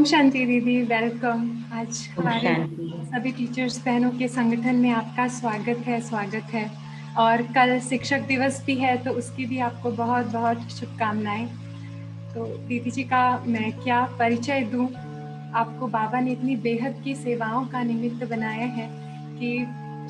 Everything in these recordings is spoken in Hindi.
ओम शांति दीदी, वेलकम। आज ओम हमारे शांति। सभी टीचर्स बहनों के संगठन में आपका स्वागत है। और कल शिक्षक दिवस भी है, तो उसकी भी आपको बहुत बहुत शुभकामनाएं। तो दीदी जी का मैं क्या परिचय दूं आपको। बाबा ने इतनी बेहद की सेवाओं का निमित्त बनाया है कि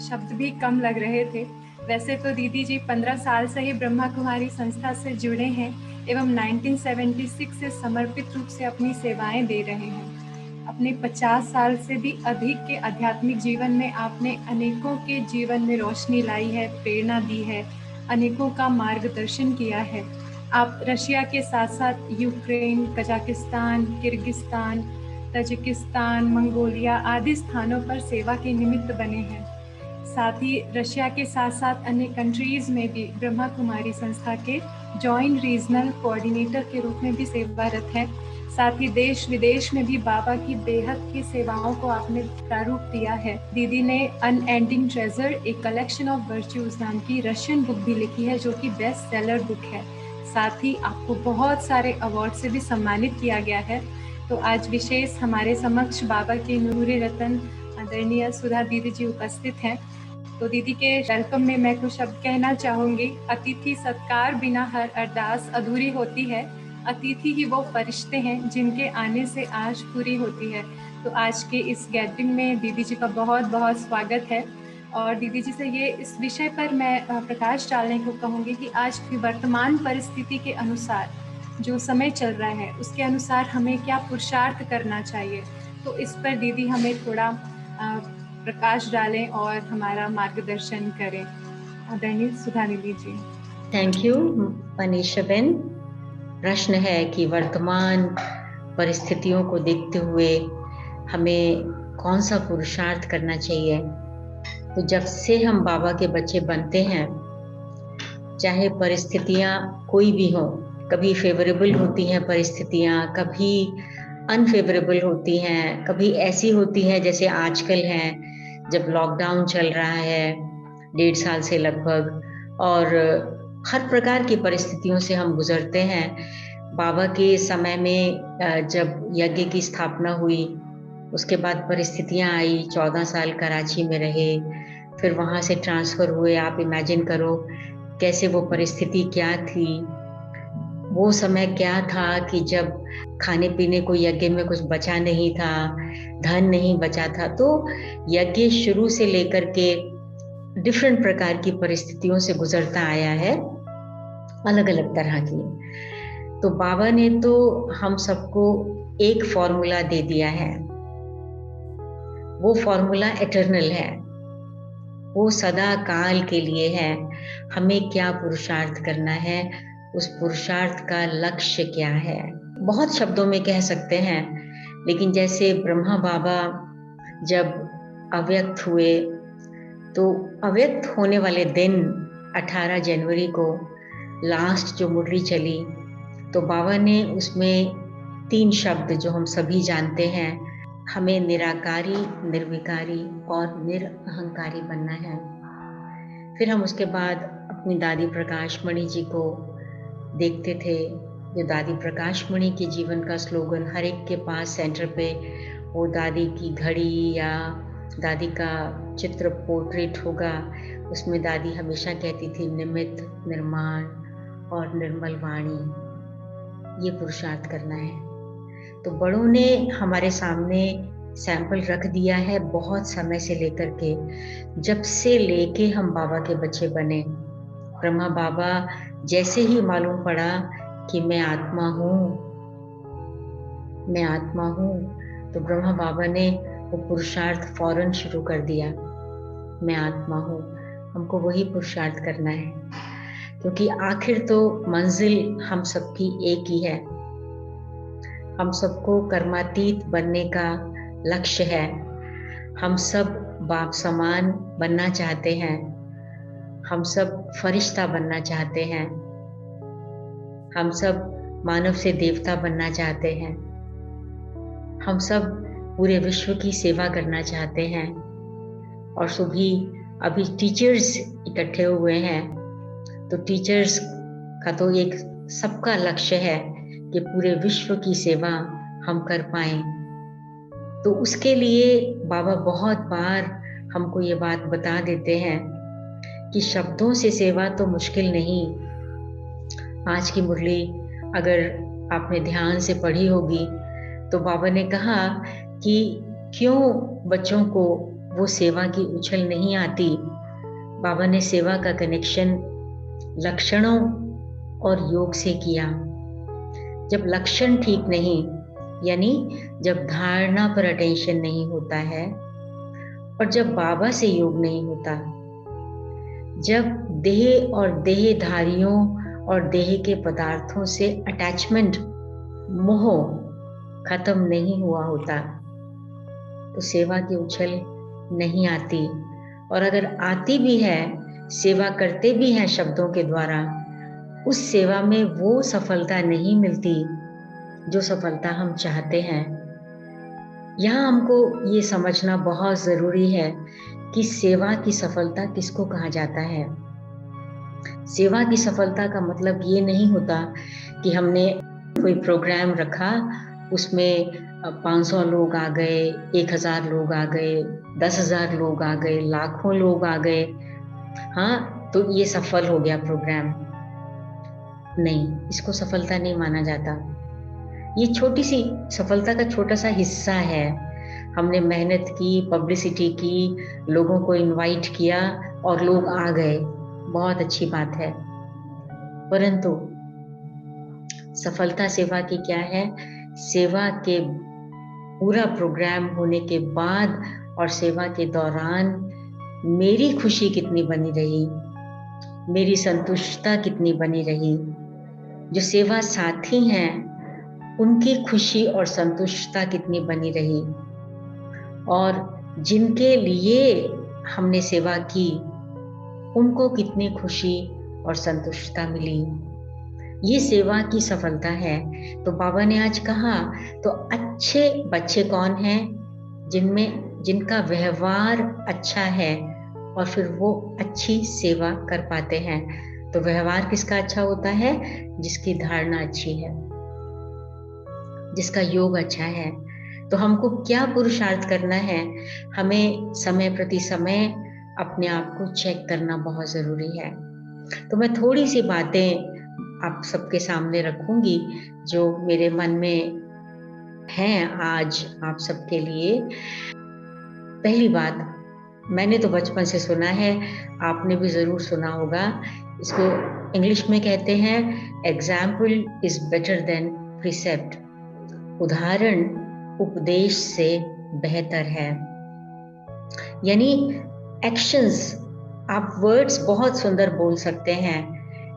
शब्द भी कम लग रहे थे। वैसे तो दीदी जी 15 साल से ही ब्रह्मा कुमारी संस्था से जुड़े हैं एवं 1976 से समर्पित रूप से अपनी सेवाएं दे रहे हैं। अपने 50 साल से भी अधिक के आध्यात्मिक जीवन में आपने अनेकों के जीवन में रोशनी लाई है, प्रेरणा दी है, अनेकों का मार्गदर्शन किया है। आप रशिया के साथ साथ Ukraine, Kazakhstan, Kyrgyzstan, Tajikistan, Mongolia आदि स्थानों पर सेवा के निमित्त बने हैं। साथ ही रशिया के साथ साथ अन्य कंट्रीज में भी ब्रह्मा कुमारी संस्था के जॉइंट रीजनल कोऑर्डिनेटर के रूप में भी सेवारत है। साथ ही देश विदेश में भी बाबा की बेहद की सेवाओं को आपने प्रारूप दिया है। दीदी ने unending treasure, a collection of virtues नाम की रशियन बुक भी लिखी है, जो कि बेस्ट सेलर बुक है। साथ ही आपको बहुत सारे अवार्ड से भी सम्मानित किया गया है। तो आज विशेष हमारे समक्ष बाबा के नूरे रतन आदरणीय सुधा दीदी जी उपस्थित हैं। तो दीदी के वेलकम में मैं कुछ शब्द कहना चाहूंगी। अतिथि सत्कार बिना हर अरदास अधूरी होती है। अतिथि ही वो फरिश्ते हैं जिनके आने से आश पूरी होती है। तो आज के इस गैदरिंग में दीदी जी का बहुत बहुत स्वागत है। और दीदी जी से ये इस विषय पर मैं प्रकाश डालने को कहूँगी कि आज की वर्तमान परिस्थिति के अनुसार जो समय चल रहा है उसके अनुसार हमें क्या पुरुषार्थ करना चाहिए। तो इस पर दीदी हमें थोड़ा प्रकाश डालें और हमारा मार्गदर्शन करें। आदरणीय सुधा दीदी जी। थैंक यू मनीषा बेन। प्रश्न है कि वर्तमान परिस्थितियों को देखते हुए हमें कौन सा पुरुषार्थ करना चाहिए। तो जब से हम बाबा के बच्चे बनते हैं, चाहे परिस्थितियां कोई भी हो, कभी फेवरेबल होती हैं परिस्थितियां, कभी अनफेवरेबल होती हैं, कभी ऐसी होती है जैसे आजकल है, जब लॉकडाउन चल रहा है 1.5 साल से लगभग, और हर प्रकार की परिस्थितियों से हम गुजरते हैं। बाबा के समय में जब यज्ञ की स्थापना हुई, उसके बाद परिस्थितियां आई, 14 साल कराची में रहे, फिर वहां से ट्रांसफर हुए। आप इमेजिन करो कैसे वो परिस्थिति क्या थी, वो समय क्या था कि जब खाने पीने को यज्ञ में कुछ बचा नहीं था, धन नहीं बचा था। तो यज्ञ शुरू से लेकर के डिफरेंट प्रकार की परिस्थितियों से गुजरता आया है, अलग अलग तरह की। तो बाबा ने तो हम सबको एक फॉर्मूला दे दिया है। वो फॉर्मूला एटर्नल है, वो सदा काल के लिए है। हमें क्या पुरुषार्थ करना है, उस पुरुषार्थ का लक्ष्य क्या है, बहुत शब्दों में कह सकते हैं। लेकिन जैसे ब्रह्मा बाबा जब अव्यक्त हुए, तो अव्यक्त होने वाले दिन 18 जनवरी को लास्ट जो मुरली चली, तो बाबा ने उसमें 3 शब्द जो हम सभी जानते हैं, हमें निराकारी, निर्विकारी और निरअहंकारी बनना है। फिर हम उसके बाद अपनी दादी प्रकाश मणि जी को देखते थे, जो दादी प्रकाश मणि के जीवन का स्लोगन हर एक के पास सेंटर पे वो दादी की घड़ी या दादी का चित्र पोर्ट्रेट होगा। उसमें दादी हमेशा कहती थी, निमित्त, निर्माण और निर्मल वाणी। ये पुरुषार्थ करना है। तो बड़ों ने हमारे सामने सैंपल रख दिया है बहुत समय से लेकर के, जब से लेके हम बाबा के बच्चे बने। ब्रह्मा बाबा जैसे ही मालूम पड़ा कि मैं आत्मा हूँ, मैं आत्मा हूँ, तो ब्रह्मा बाबा ने वो पुरुषार्थ फौरन शुरू कर दिया। मैं आत्मा हूँ, हमको वही पुरुषार्थ करना है, क्योंकि आखिर तो मंजिल हम सबकी एक ही है। हम सबको कर्मातीत बनने का लक्ष्य है। हम सब बाप समान बनना चाहते हैं, हम सब फरिश्ता बनना चाहते हैं, हम सब मानव से देवता बनना चाहते हैं, हम सब पूरे विश्व की सेवा करना चाहते हैं। और अभी टीचर्स इकट्ठे हुए हैं, तो टीचर्स का तो एक सबका लक्ष्य है कि पूरे विश्व की सेवा हम कर पाएं, तो उसके लिए बाबा बहुत बार हमको ये बात बता देते हैं कि शब्दों से सेवा तो मुश्किल नहीं। आज की मुरली अगर आपने ध्यान से पढ़ी होगी तो बाबा ने कहा कि क्यों बच्चों को वो सेवा की उछल नहीं आती। बाबा ने सेवा का कनेक्शन लक्षणों और योग से किया। जब लक्षण ठीक नहीं, यानी जब धारणा पर अटेंशन नहीं होता है और जब बाबा से योग नहीं होता, जब देह और देहधारियों और देह के पदार्थों से अटैचमेंट, मोह खत्म नहीं हुआ होता, तो सेवा की उछल नहीं आती। और अगर आती भी है, सेवा करते भी हैं शब्दों के द्वारा, उस सेवा में वो सफलता नहीं मिलती जो सफलता हम चाहते हैं। यहाँ हमको ये समझना बहुत जरूरी है कि सेवा की सफलता किसको कहा जाता है। सेवा की सफलता का मतलब ये नहीं होता कि हमने कोई प्रोग्राम रखा, उसमें 500 लोग आ गए, 1000 लोग आ गए, 10,000 लोग आ गए, लाखों लोग आ गए, हाँ तो ये सफल हो गया प्रोग्राम। नहीं, इसको सफलता नहीं माना जाता। ये छोटी सी सफलता का छोटा सा हिस्सा है। हमने मेहनत की, पब्लिसिटी की, लोगों को इनवाइट किया और लोग आ गए, बहुत अच्छी बात है। परंतु सफलता सेवा की क्या है? सेवा के पूरा प्रोग्राम होने के बाद और सेवा के दौरान मेरी खुशी कितनी बनी रही, मेरी संतुष्टता कितनी बनी रही, जो सेवा साथी हैं उनकी खुशी और संतुष्टता कितनी बनी रही, और जिनके लिए हमने सेवा की उनको कितनी खुशी और संतुष्टता मिली। ये सेवा की सफलता है। तो बाबा ने आज कहा, तो अच्छे बच्चे कौन हैं? जिनका व्यवहार अच्छा है और फिर वो अच्छी सेवा कर पाते हैं। तो व्यवहार किसका अच्छा होता है? जिसकी धारणा अच्छी है, जिसका योग अच्छा है। तो हमको क्या पुरुषार्थ करना है? हमें समय प्रति समय अपने आप को चेक करना बहुत जरूरी है। तो मैं थोड़ी सी बातें आप सबके सामने रखूंगी जो मेरे मन में हैं आज आप सबके लिए। पहली बात, मैंने तो बचपन से सुना है, आपने भी जरूर सुना होगा, इसको इंग्लिश में कहते हैं example is better than precept. उदाहरण उपदेश से बेहतर है। यानी एक्शंस, आप वर्ड्स बहुत सुंदर बोल सकते हैं,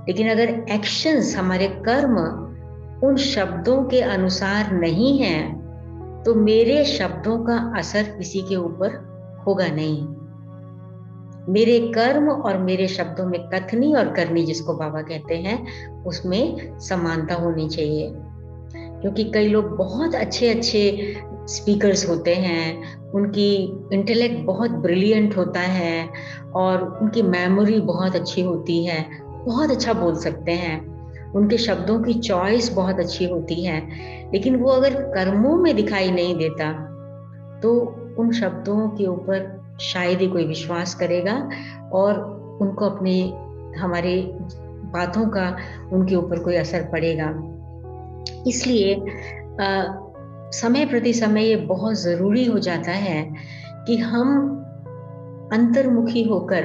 लेकिन अगर एक्शंस, हमारे कर्म उन शब्दों के अनुसार नहीं हैं, तो मेरे शब्दों का असर किसी के ऊपर होगा नहीं। मेरे कर्म और मेरे शब्दों में कथनी और करनी, जिसको बाबा कहते हैं, उसमें समानता होनी चाहिए। क्योंकि कई लोग बहुत अच्छे स्पीकर्स होते हैं, उनकी इंटेलेक्ट बहुत ब्रिलियंट होता है और उनकी मेमोरी बहुत अच्छी होती है, बहुत अच्छा बोल सकते हैं, उनके शब्दों की चॉइस बहुत अच्छी होती है, लेकिन वो अगर कर्मों में दिखाई नहीं देता तो उन शब्दों के ऊपर शायद ही कोई विश्वास करेगा और उनको अपने, हमारे बातों का उनके ऊपर कोई असर पड़ेगा। इसलिए समय प्रति समय ये बहुत जरूरी हो जाता है कि हम अंतर्मुखी होकर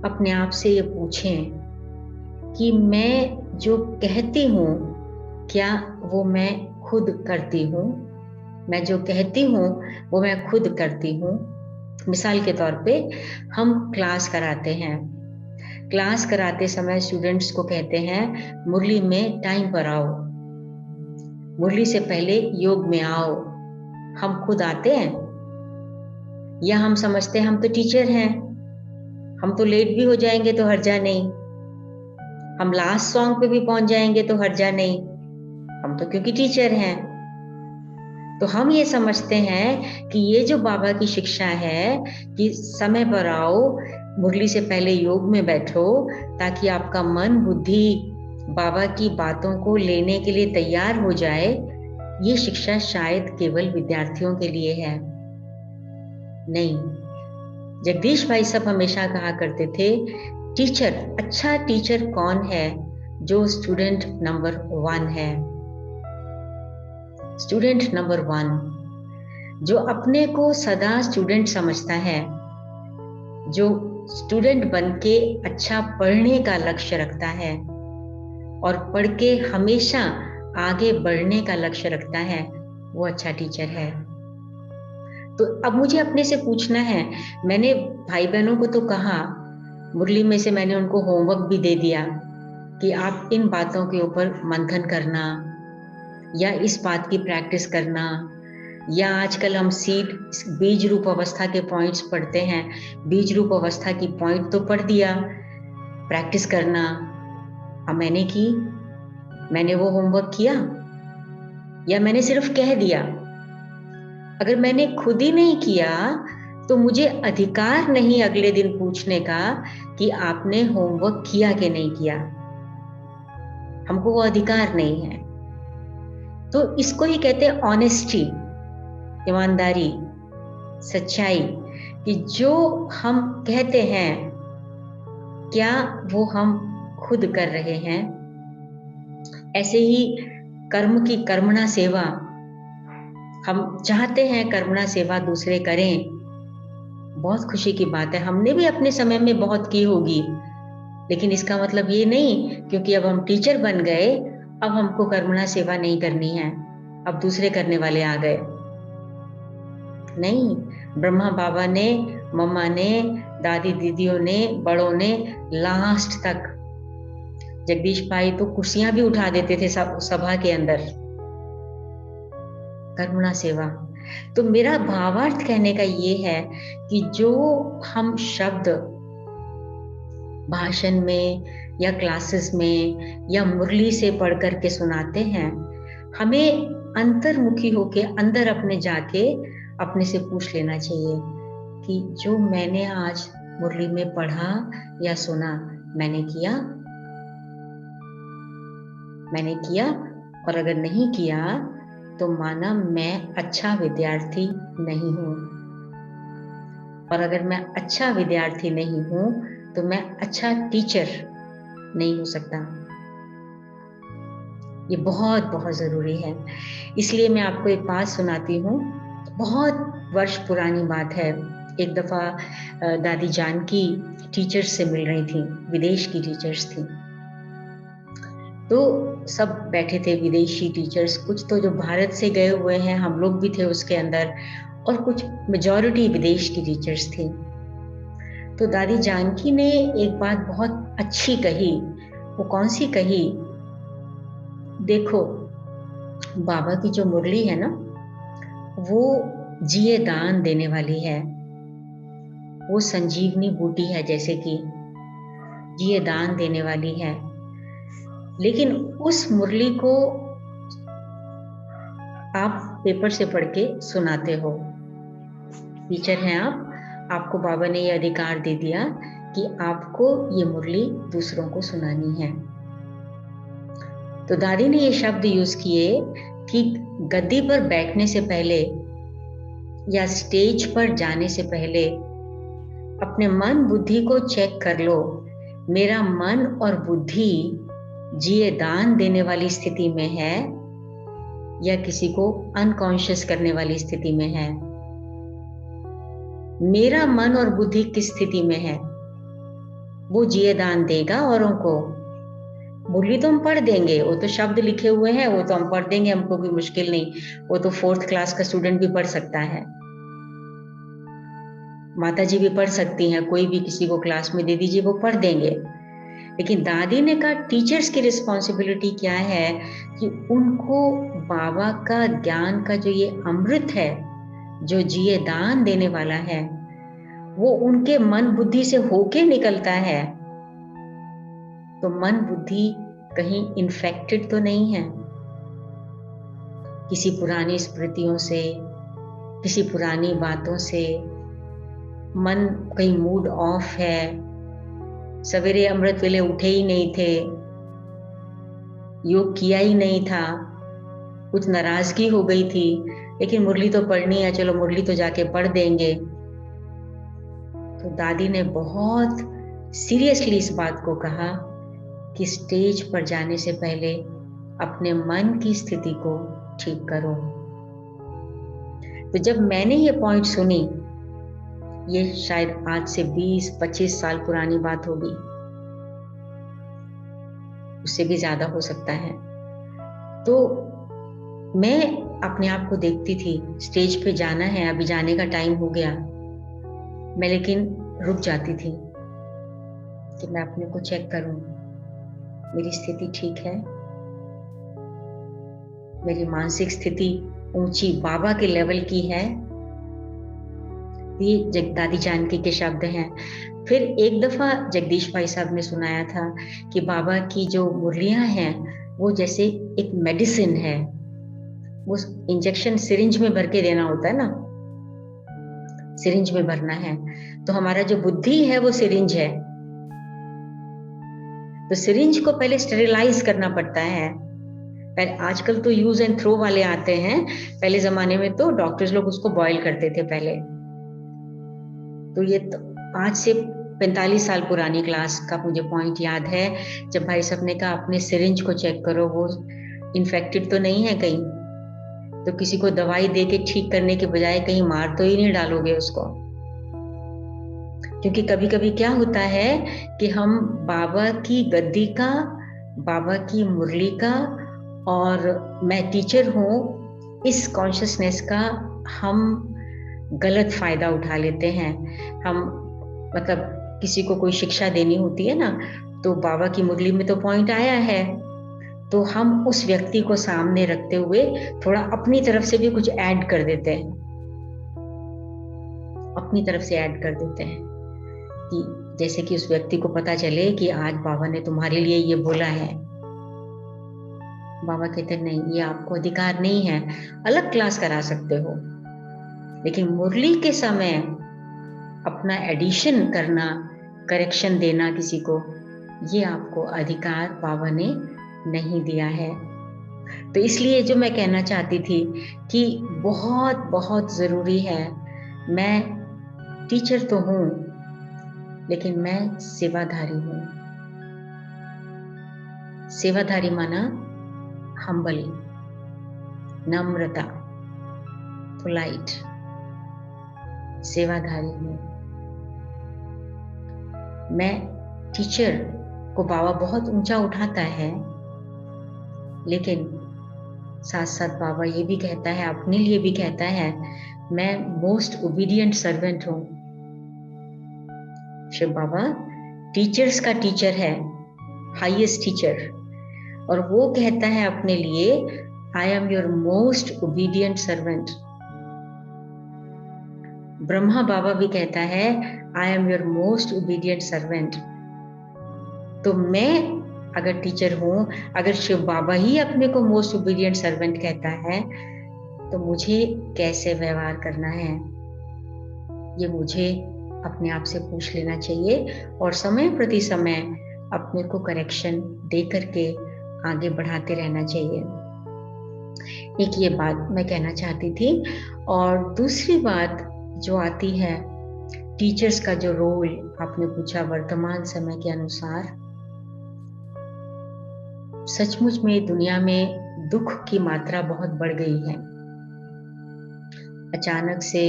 अपने आप से ये पूछें कि मैं जो कहती हूँ क्या वो मैं खुद करती हूँ? मैं जो कहती हूँ वो मैं खुद करती हूँ। मिसाल के तौर पे हम क्लास कराते हैं, क्लास कराते समय स्टूडेंट्स को कहते हैं मुरली में टाइम पर आओ, मुरली से पहले योग में आओ। हम खुद आते हैं या हम समझते हैं हम तो टीचर हैं, हम तो लेट भी हो जाएंगे तो हर्जा नहीं, हम लास्ट सॉन्ग पे भी पहुंच जाएंगे तो हर्जा नहीं, हम तो क्योंकि टीचर हैं। तो हम ये समझते हैं कि ये जो बाबा की शिक्षा है कि समय पर आओ, मुरली से पहले योग में बैठो, ताकि आपका मन बुद्धि बाबा की बातों को लेने के लिए तैयार हो जाए, ये शिक्षा शायद केवल विद्यार्थियों के लिए है। नहीं, जगदीश भाई साहब हमेशा कहा करते थे, टीचर, अच्छा टीचर कौन है? जो स्टूडेंट नंबर 1 है। स्टूडेंट नंबर 1 जो अपने को सदा स्टूडेंट समझता है, जो स्टूडेंट बन के अच्छा पढ़ने का लक्ष्य रखता है और पढ़ के हमेशा आगे बढ़ने का लक्ष्य रखता है, वो अच्छा टीचर है। तो अब मुझे अपने से पूछना है, मैंने भाई बहनों को तो कहा, मुरली में से मैंने उनको होमवर्क भी दे दिया कि आप इन बातों के ऊपर मंथन करना या इस बात की प्रैक्टिस करना, या आजकल हम सीड बीज रूप अवस्था के पॉइंट्स पढ़ते हैं, बीज रूप अवस्था की पॉइंट तो पढ़ दिया, प्रैक्टिस करना। अब मैंने की, मैंने वो होमवर्क किया या मैंने सिर्फ कह दिया? अगर मैंने खुद ही नहीं किया तो मुझे अधिकार नहीं अगले दिन पूछने का कि आपने होमवर्क किया कि नहीं किया। हमको वो अधिकार नहीं है। तो इसको ही कहते हैं ऑनेस्टी, ईमानदारी, सच्चाई, कि जो हम कहते हैं क्या वो हम खुद कर रहे हैं। ऐसे ही कर्म की कर्मणा सेवा, हम चाहते हैं कर्मणा सेवा दूसरे करें, बहुत खुशी की बात है, हमने भी अपने समय में बहुत की होगी, लेकिन इसका मतलब ये नहीं क्योंकि अब हम टीचर बन गए अब हमको कर्मणा सेवा नहीं करनी है, अब दूसरे करने वाले आ गए। नहीं, ब्रह्मा बाबा ने, मम्मा ने, दादी दीदियों ने, बड़ों ने लास्ट तक, जगदीश भाई तो कुर्सियां भी उठा देते थे सभा के अंदर, कर्मणा सेवा। तो मेरा भावार्थ कहने का ये है कि जो हम शब्द भाषण में या क्लासेस में या मुरली से पढ़ करके सुनाते हैं, हमें अंतर्मुखी होके अंदर अपने जाके अपने से पूछ लेना चाहिए कि जो मैंने आज मुरली में पढ़ा या सुना, मैंने किया? मैंने किया? और अगर नहीं किया तो माना मैं अच्छा विद्यार्थी नहीं हूं, और अगर मैं अच्छा विद्यार्थी नहीं हूं तो मैं अच्छा टीचर नहीं हो सकता। ये बहुत बहुत जरूरी है। इसलिए मैं आपको एक बात सुनाती हूँ, बहुत वर्ष पुरानी बात है। एक दफा दादी जानकी टीचर्स से मिल रही थी, विदेश की टीचर्स थी। तो सब बैठे थे विदेशी टीचर्स, कुछ तो जो भारत से गए हुए हैं, हम लोग भी थे उसके अंदर, और कुछ मेजॉरिटी विदेश की टीचर्स थी। तो दादी जानकी ने एक बात बहुत अच्छी कही। वो कौन सी कही? देखो, बाबा की जो मुरली है ना, वो जिए दान देने वाली है, वो संजीवनी बूटी है, जैसे कि जिए दान देने वाली है। लेकिन उस मुरली को आप पेपर से पढ़ के सुनाते हो, टीचर हैं आप, आपको बाबा ने ये अधिकार दे दिया कि आपको ये मुरली दूसरों को सुनानी है। तो दादी ने ये शब्द यूज किए कि गद्दी पर बैठने से पहले या स्टेज पर जाने से पहले अपने मन बुद्धि को चेक कर लो, मेरा मन और बुद्धि जिए दान देने वाली स्थिति में है या किसी को अनकॉन्शियस करने वाली स्थिति में है। मेरा मन और बुद्धि किस स्थिति में है, वो जिए दान देगा औरों को। मुरली तो हम पढ़ देंगे, वो तो शब्द लिखे हुए हैं, वो तो हम पढ़ देंगे, हमको कोई मुश्किल नहीं, वो तो 4th क्लास का स्टूडेंट भी पढ़ सकता है, माता जी भी पढ़ सकती हैं, कोई भी किसी को क्लास में दे दीजिए, वो पढ़ देंगे। लेकिन दादी ने कहा टीचर्स की रिस्पॉन्सिबिलिटी क्या है कि उनको बाबा का ज्ञान का जो ये अमृत है, जो जिए दान देने वाला है, वो उनके मन बुद्धि से होके निकलता है। तो मन बुद्धि कहीं इन्फेक्टेड तो नहीं है किसी पुरानी स्मृतियों से, किसी पुरानी बातों से, मन कहीं मूड ऑफ है, सवेरे अमृत वेले उठे ही नहीं थे, योग किया ही नहीं था, कुछ नाराजगी हो गई थी, लेकिन मुरली तो पढ़नी है, चलो मुरली तो जाके पढ़ देंगे। तो दादी ने बहुत सीरियसली इस बात को कहा कि स्टेज पर जाने से पहले अपने मन की स्थिति को ठीक करो। तो जब मैंने ये पॉइंट सुनी, ये शायद आज से 20-25 साल पुरानी बात होगी, उससे भी ज्यादा हो सकता है। तो मैं अपने आप को देखती थी, स्टेज पे जाना है, अभी जाने का टाइम हो गया, मैं लेकिन रुक जाती थी कि मैं अपने को चेक करूं, मेरी स्थिति ठीक है, मेरी मानसिक स्थिति ऊंची बाबा के लेवल की है। ये दादी जानकी के शब्द हैं। फिर एक दफा जगदीश भाई साहब ने सुनाया था कि बाबा की जो मुरलियां हैं वो जैसे एक मेडिसिन है, वो इंजेक्शन सिरिंज में भर के देना होता है ना, सिरिंज में भरना है। तो हमारा जो बुद्धि है वो सिरिंज है, तो सिरिंज को पहले स्टेरिलाइज करना पड़ता है। पहले, आजकल तो यूज एंड थ्रो वाले आते हैं, पहले जमाने में तो डॉक्टर्स लोग उसको बॉयल करते थे पहले। तो ये तो आज से 45 साल पुरानी क्लास का मुझे पॉइंट याद है, जब भाई साहब ने कहा अपने सिरिंज को चेक करो, वो इन्फेक्टेड तो नहीं है कहीं, तो किसी को दवाई दे के ठीक करने के बजाय कहीं मार तो ही नहीं डालोगे उसको। क्योंकि कभी कभी क्या होता है कि हम बाबा की गद्दी का, बाबा की मुरली का और मैं टीचर हूँ, इस कॉन्शियसनेस का हम गलत फायदा उठा लेते हैं। हम मतलब किसी को कोई शिक्षा देनी होती है ना, तो बाबा की मुरली में तो पॉइंट आया है, तो हम उस व्यक्ति को सामने रखते हुए थोड़ा अपनी तरफ से भी कुछ ऐड कर देते हैं, अपनी तरफ से ऐड कर देते हैं कि जैसे कि उस व्यक्ति को पता चले कि आज बाबा ने तुम्हारे लिए ये बोला है। बाबा कहते नहीं, ये आपको अधिकार नहीं है, अलग क्लास करा सकते हो, लेकिन मुरली के समय अपना एडिशन करना, करेक्शन देना किसी को, ये आपको अधिकार बाबा ने नहीं दिया है। तो इसलिए जो मैं कहना चाहती थी कि बहुत बहुत जरूरी है, मैं टीचर तो हूं लेकिन मैं सेवाधारी हूं। सेवाधारी माना हम्बल, नम्रता, पोलाइट, सेवाधारी हूं। मैं टीचर को बाबा बहुत ऊंचा उठाता है, लेकिन साथ साथ बाबा ये भी कहता है, अपने लिए भी कहता है, मैं मोस्ट ओबीडियंट सर्वेंट हूं। शिव बाबा टीचर्स का टीचर है, हाईएस्ट टीचर, और वो कहता है अपने लिए, I am your most obedient servant. Brahma Baba भी कहता है, I am your most obedient servant. तो मैं अगर टीचर हूं, अगर शिव बाबा ही अपने को मोस्ट ओबीडियंट सर्वेंट कहता है, तो मुझे कैसे व्यवहार करना है, ये मुझे अपने आप से पूछ लेना चाहिए, और समय प्रति समय अपने को करेक्शन दे करके आगे बढ़ाते रहना चाहिए। एक ये बात मैं कहना चाहती थी। और दूसरी बात जो आती है, टीचर्स का जो रोल आपने पूछा वर्तमान समय के अनुसार, सचमुच में दुनिया में दुख की मात्रा बहुत बढ़ गई है। अचानक से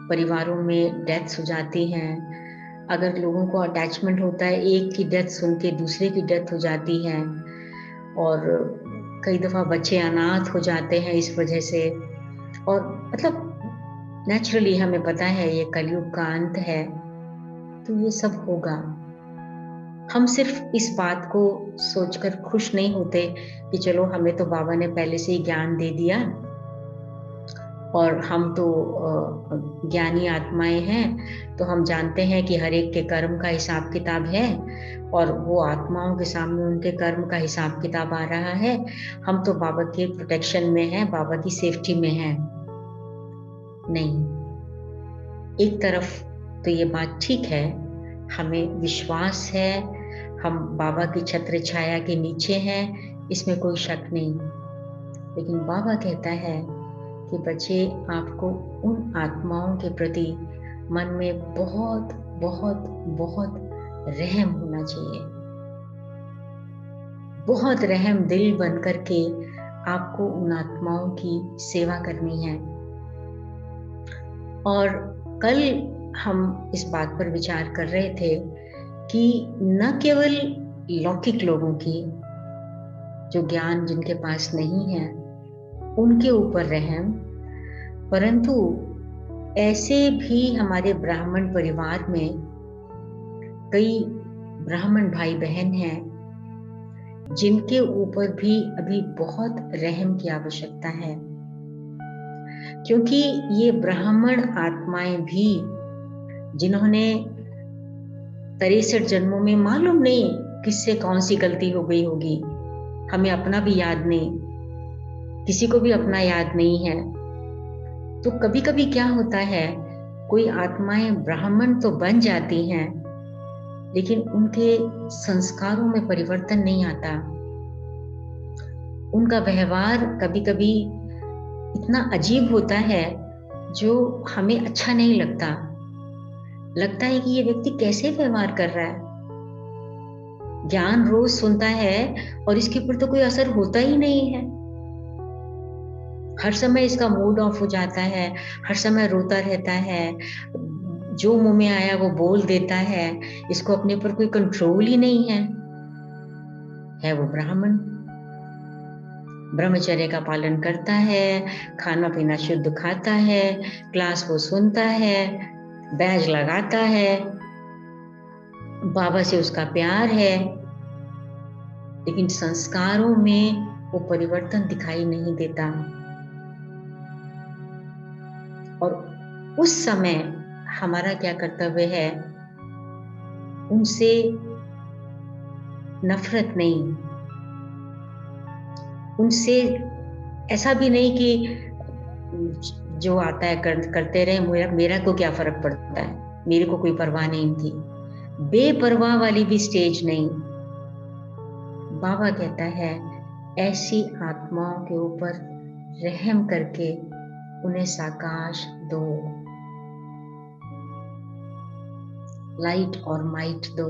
परिवारों में डेथ्स हो जाती हैं, अगर लोगों को अटैचमेंट होता है, एक की डेथ सुन के दूसरे की डेथ हो जाती है, और कई दफा बच्चे अनाथ हो जाते हैं इस वजह से। और मतलब नेचुरली हमें पता है ये कलयुग का अंत है, तो ये सब होगा। हम सिर्फ इस बात को सोचकर खुश नहीं होते कि चलो हमें तो बाबा ने पहले से ही ज्ञान दे दिया और हम तो ज्ञानी आत्माएं हैं, तो हम जानते हैं कि हर एक के कर्म का हिसाब किताब है, और वो आत्माओं के सामने उनके कर्म का हिसाब किताब आ रहा है। हम तो बाबा के प्रोटेक्शन में हैं, बाबा की सेफ्टी में हैं। नहीं, एक तरफ तो ये बात ठीक है, हमें विश्वास है, हम बाबा की छत्र छाया के नीचे हैं, इसमें कोई शक नहीं। लेकिन बाबा कहता है कि बच्चे, आपको उन आत्माओं के प्रति मन में बहुत बहुत बहुत रहम होना चाहिए। बहुत रहम दिल बन करके आपको उन आत्माओं की सेवा करनी है। और कल हम इस बात पर विचार कर रहे थे कि न केवल लौकिक लोगों की, जो ज्ञान जिनके पास नहीं है उनके ऊपर रहम, परंतु ऐसे भी हमारे ब्राह्मण परिवार में कई ब्राह्मण भाई बहन हैं जिनके ऊपर भी अभी बहुत रहम की आवश्यकता है, क्योंकि ये ब्राह्मण आत्माएं भी जिन्होंने 63 जन्मों में मालूम नहीं किससे कौन सी गलती हो गई होगी, हमें अपना भी याद नहीं, किसी को भी अपना याद नहीं है। तो कभी कभी क्या होता है, कोई आत्माएं ब्राह्मण तो बन जाती हैं लेकिन उनके संस्कारों में परिवर्तन नहीं आता। उनका व्यवहार कभी कभी इतना अजीब होता है जो हमें अच्छा नहीं लगता। लगता है कि ये व्यक्ति कैसे व्यवहार कर रहा है, ज्ञान रोज सुनता है और इसके ऊपर तो कोई असर होता ही नहीं है। हर समय इसका मूड ऑफ हो जाता है, हर समय रोता रहता है, जो मुंह में आया वो बोल देता है, इसको अपने पर कोई कंट्रोल ही नहीं है वो ब्राह्मण। ब्रह्मचर्य का पालन करता है, खाना पीना शुद्ध खाता है, क्लास को सुनता है, बैज लगाता है, बाबा से उसका प्यार है, लेकिन संस्कारों में वो परिवर्तन दिखाई नहीं देता। और उस समय हमारा क्या कर्तव्य है, उनसे नफरत नहीं, उनसे ऐसा भी नहीं कि जो आता है करते रहे, मेरा को क्या फर्क पड़ता है, मेरे को कोई परवाह नहीं थी, बेपरवाह वाली भी स्टेज नहीं। बाबा कहता है ऐसी आत्माओं के ऊपर रहम करके उन्हें साकाश दो, लाइट और माइट दो।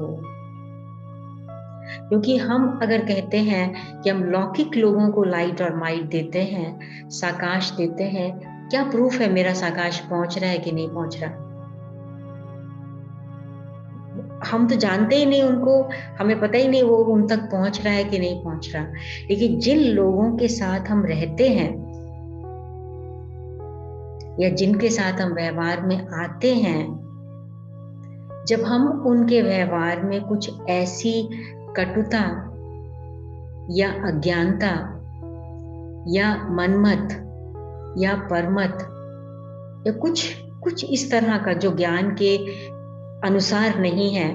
क्योंकि हम अगर कहते हैं कि हम लौकिक लोगों को लाइट और माइट देते हैं, साकाश देते हैं, क्या प्रूफ है मेरा साकाश पहुंच रहा है कि नहीं पहुंच रहा? हम तो जानते ही नहीं उनको, हमें पता ही नहीं वो उन तक पहुंच रहा है कि नहीं पहुंच रहा। लेकिन जिन लोगों के साथ हम रहते हैं या जिनके साथ हम व्यवहार में आते हैं, जब हम उनके व्यवहार में कुछ ऐसी कटुता या अज्ञानता या मनमत या परमत या कुछ इस तरह का जो ज्ञान के अनुसार नहीं है,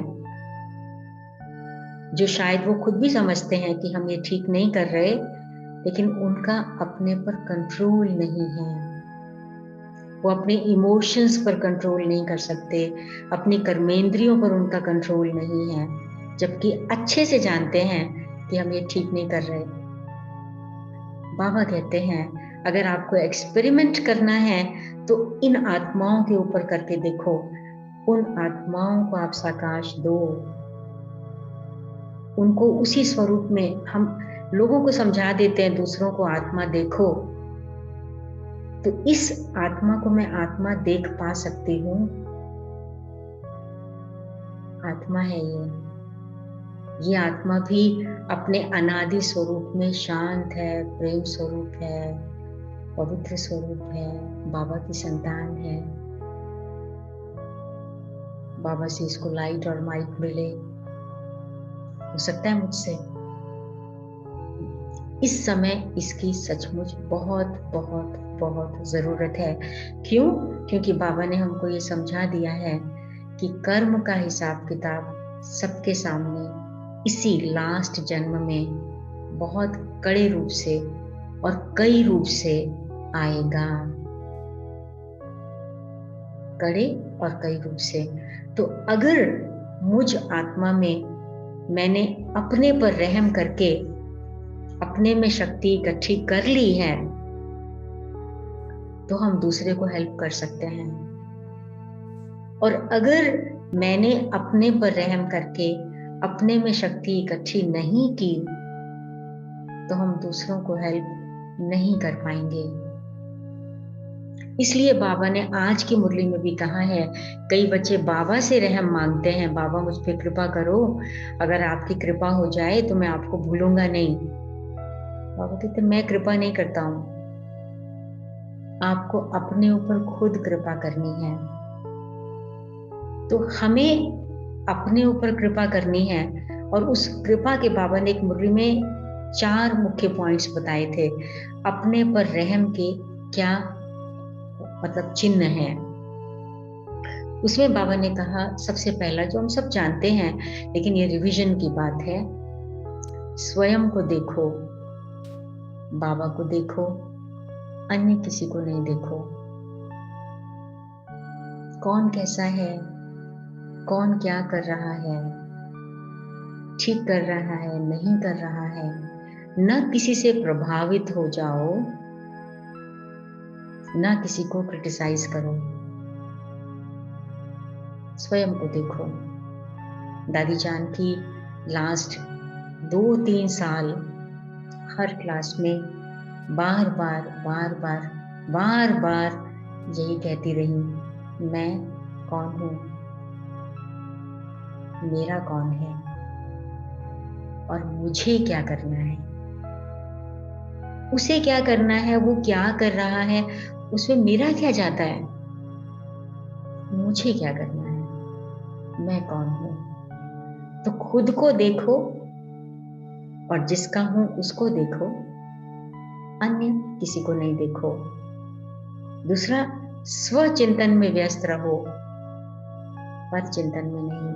जो शायद वो खुद भी समझते हैं कि हम ये ठीक नहीं कर रहे, लेकिन उनका अपने पर कंट्रोल नहीं है, वो अपने इमोशंस पर कंट्रोल नहीं कर सकते, अपनी कर्मेंद्रियों पर उनका कंट्रोल नहीं है, जबकि अच्छे से जानते हैं कि हम ये ठीक नहीं कर रहे। बाबा कहते हैं अगर आपको एक्सपेरिमेंट करना है तो इन आत्माओं के ऊपर करके देखो, उन आत्माओं को आप साकाश दो, उनको उसी स्वरूप में। हम लोगों को समझा देते हैं दूसरों को आत्मा देखो, तो इस आत्मा को मैं आत्मा देख पा सकती हूँ, आत्मा है ये आत्मा भी अपने अनादि स्वरूप में शांत है, प्रेम स्वरूप है, पवित्र स्वरूप है, बाबा की संतान है। बाबा से इसको लाइट और माइट मिले, हो सकता है मुझसे। इस समय इसकी सचमुच बहुत बहुत बहुत जरूरत है। क्यों? क्योंकि बाबा ने हमको ये समझा दिया है कि कर्म का हिसाब किताब सबके सामने इसी लास्ट जन्म में बहुत कड़े रूप से और कई रूप से आएगा, कड़े और कई रूप से। तो अगर मुझ आत्मा में मैंने अपने पर रहम करके अपने में शक्ति इकट्ठी कर ली है तो हम दूसरे को हेल्प कर सकते हैं। और अगर मैंने अपने पर रहम करके अपने में शक्ति इकट्ठी नहीं की तो हम दूसरों को हेल्प नहीं कर पाएंगे। इसलिए बाबा ने आज की मुरली में भी कहा है, कई बच्चे बाबा से रहम मांगते हैं, बाबा मुझ पे कृपा करो, अगर आपकी कृपा हो जाए तो मैं आपको भूलूंगा नहीं। बाबा कहते मैं कृपा नहीं करता हूं, आपको अपने ऊपर खुद कृपा करनी है। तो हमें अपने ऊपर कृपा करनी है। और उस कृपा के बाबा ने एक मुरली में 4 मुख्य पॉइंट्स बताए थे। अपने पर रहम के क्या मतलब चिन्ह है। उसमें बाबा ने कहा सबसे पहला, जो हम सब जानते हैं लेकिन ये रिवीजन की बात है, स्वयं को देखो, बाबा को देखो, अन्य किसी को नहीं देखो। कौन कैसा है, कौन क्या कर रहा है, ठीक कर रहा है नहीं कर रहा है, न किसी से प्रभावित हो जाओ, ना किसी को क्रिटिसाइज करो, स्वयं को देखो। दादी जान की लास्ट 2-3 साल हर क्लास में बार बार यही कहती रही, मैं कौन हूं, मेरा कौन है और मुझे क्या करना है। उसे क्या करना है, वो क्या कर रहा है, उसमें मेरा क्या जाता है, मुझे क्या करना है, मैं कौन हूं। तो खुद को देखो और जिसका हूं उसको देखो, अन्य किसी को नहीं देखो। दूसरा, स्वचिंतन में व्यस्त रहो, पर चिंतन में नहीं।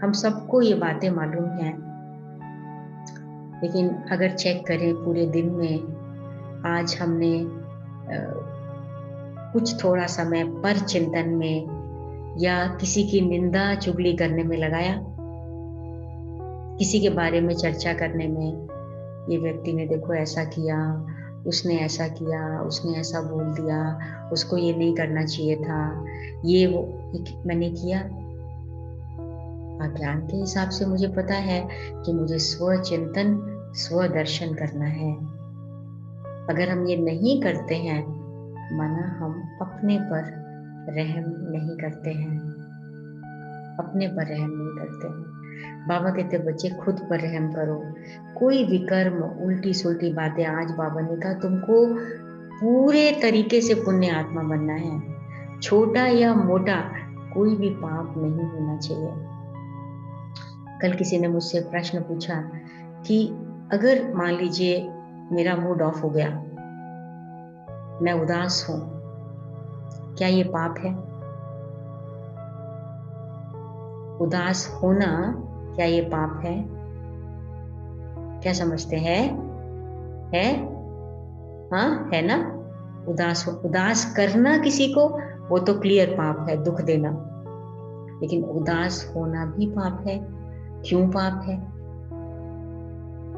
हम सबको ये बातें मालूम हैं, लेकिन अगर चेक करें पूरे दिन में, आज हमने कुछ थोड़ा समय पर चिंतन में या किसी की निंदा चुगली करने में लगाया, किसी के बारे में चर्चा करने में, ये व्यक्ति ने देखो ऐसा किया, उसने ऐसा किया, उसने ऐसा बोल दिया, उसको ये नहीं करना चाहिए था, ये वो मैंने किया। ज्ञान के हिसाब से मुझे पता है कि मुझे स्वचिंतन स्वदर्शन करना है। अगर हम ये नहीं करते हैं, माना हम अपने पर रहम नहीं करते हैं, अपने पर रहम नहीं करते हैं। बाबा कहते बच्चे खुद पर रहम करो। कोई विकर्म उल्टी सुल्टी बातें, आज बाबा ने कहा तुमको पूरे तरीके से पुण्य आत्मा बनना है, छोटा या मोटा कोई भी पाप नहीं होना चाहिए। कल किसी ने मुझसे प्रश्न पूछा कि अगर मान लीजिए मेरा मूड ऑफ हो गया, मैं उदास हूं, क्या ये पाप है? उदास होना क्या ये पाप है? क्या समझते हैं? है? हाँ, है ना? उदास करना किसी को, वो तो क्लियर पाप है, दुख देना। लेकिन उदास होना भी पाप है। क्यों पाप है?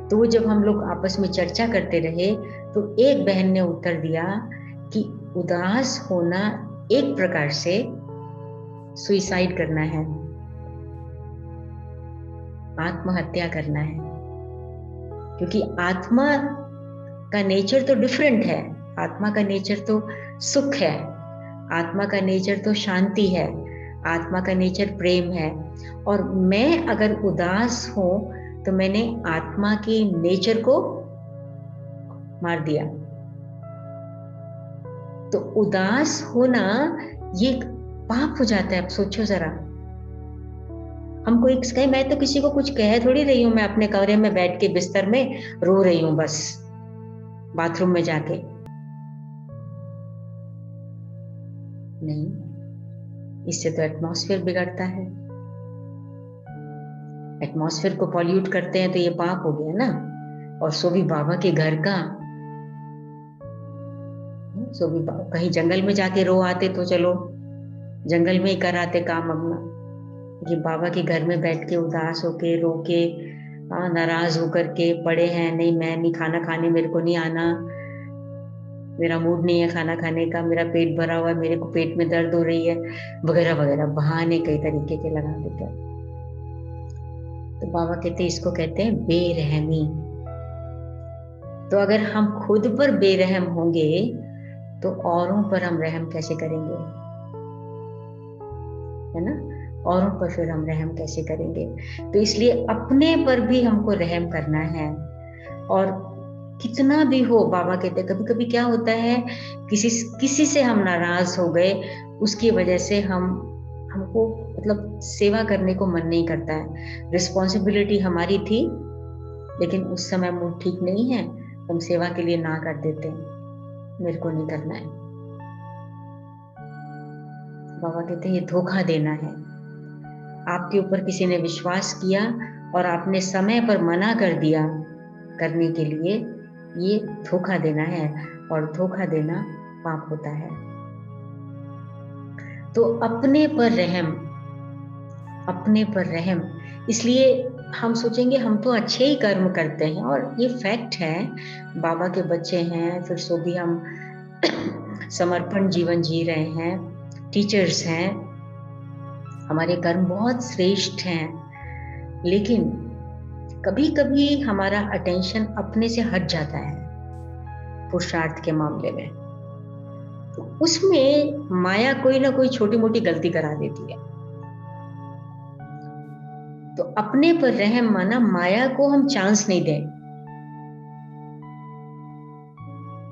तो जब हम लोग आपस में चर्चा करते रहे तो एक बहन ने उत्तर दिया कि उदास होना एक प्रकार से सुइसाइड करना है, आत्महत्या करना है। क्योंकि आत्मा का नेचर तो डिफरेंट है, आत्मा का नेचर तो सुख है, आत्मा का नेचर तो शांति है, आत्मा का नेचर प्रेम है। और मैं अगर उदास हूं तो मैंने आत्मा के नेचर को मार दिया। तो उदास होना ये पाप हो जाता है। अब सोचो जरा, हम कोई कहे, मैं तो किसी को कुछ कह थोड़ी रही हूं, मैं अपने कमरे में बैठ के बिस्तर में रो रही हूं बस, बाथरूम में जाके। नहीं, इससे तो एटमॉस्फेयर बिगड़ता है। एटमॉस्फेयर को पॉल्यूट करते हैं तो ये पाप हो गया ना। और सो भी बाबा के घर का, सो भी कहीं जंगल में जाके रो आते तो चलो जंगल में ही कराते काम अपना, कि बाबा के घर में बैठ के उदास होके रो के नाराज होकर के पड़े हैं, नहीं मैं नहीं खाना खाने, मेरे को नहीं आना, मेरा मूड नहीं है खाना खाने का, मेरा पेट भरा हुआ है, मेरे को पेट में दर्द हो रही है, वगैरह वगैरह बहाने कई तरीके के लगा देते हैं। तो बाबा कहते हैं इसको कहते हैं बेरहमी। तो अगर हम खुद पर बेरहम होंगे तो औरों पर हम रहम कैसे करेंगे, है ना? औरों पर फिर हम रहम कैसे करेंगे? तो इसलिए अपने पर भी हमको रहम करना है। और कितना भी हो, बाबा कहते हैं कभी कभी क्या होता है, किसी से हम नाराज हो गए, उसकी वजह से हमको मतलब सेवा करने को मन नहीं करता है। रिस्पॉन्सिबिलिटी हमारी थी, लेकिन उस समय मूड ठीक नहीं है, हम सेवा के लिए ना कर देते हैं, मेरे को नहीं करना है। बाबा कहते हैं ये धोखा देना है। आपके ऊपर किसी ने विश्वास किया और आपने समय पर मना कर दिया करने के लिए, ये धोखा देना है, और धोखा देना पाप होता है। तो अपने पर रहम, अपने पर रहम। इसलिए हम सोचेंगे हम तो अच्छे ही कर्म करते हैं, और ये फैक्ट है, बाबा के बच्चे हैं, फिर सो भी हम समर्पण जीवन जी रहे हैं, टीचर्स हैं, हमारे कर्म बहुत श्रेष्ठ हैं, लेकिन कभी कभी हमारा अटेंशन अपने से हट जाता है पुरुषार्थ के मामले में। तो उसमें माया कोई ना कोई छोटी मोटी गलती करा देती है। तो अपने पर रहम माना माया को हम चांस नहीं दें,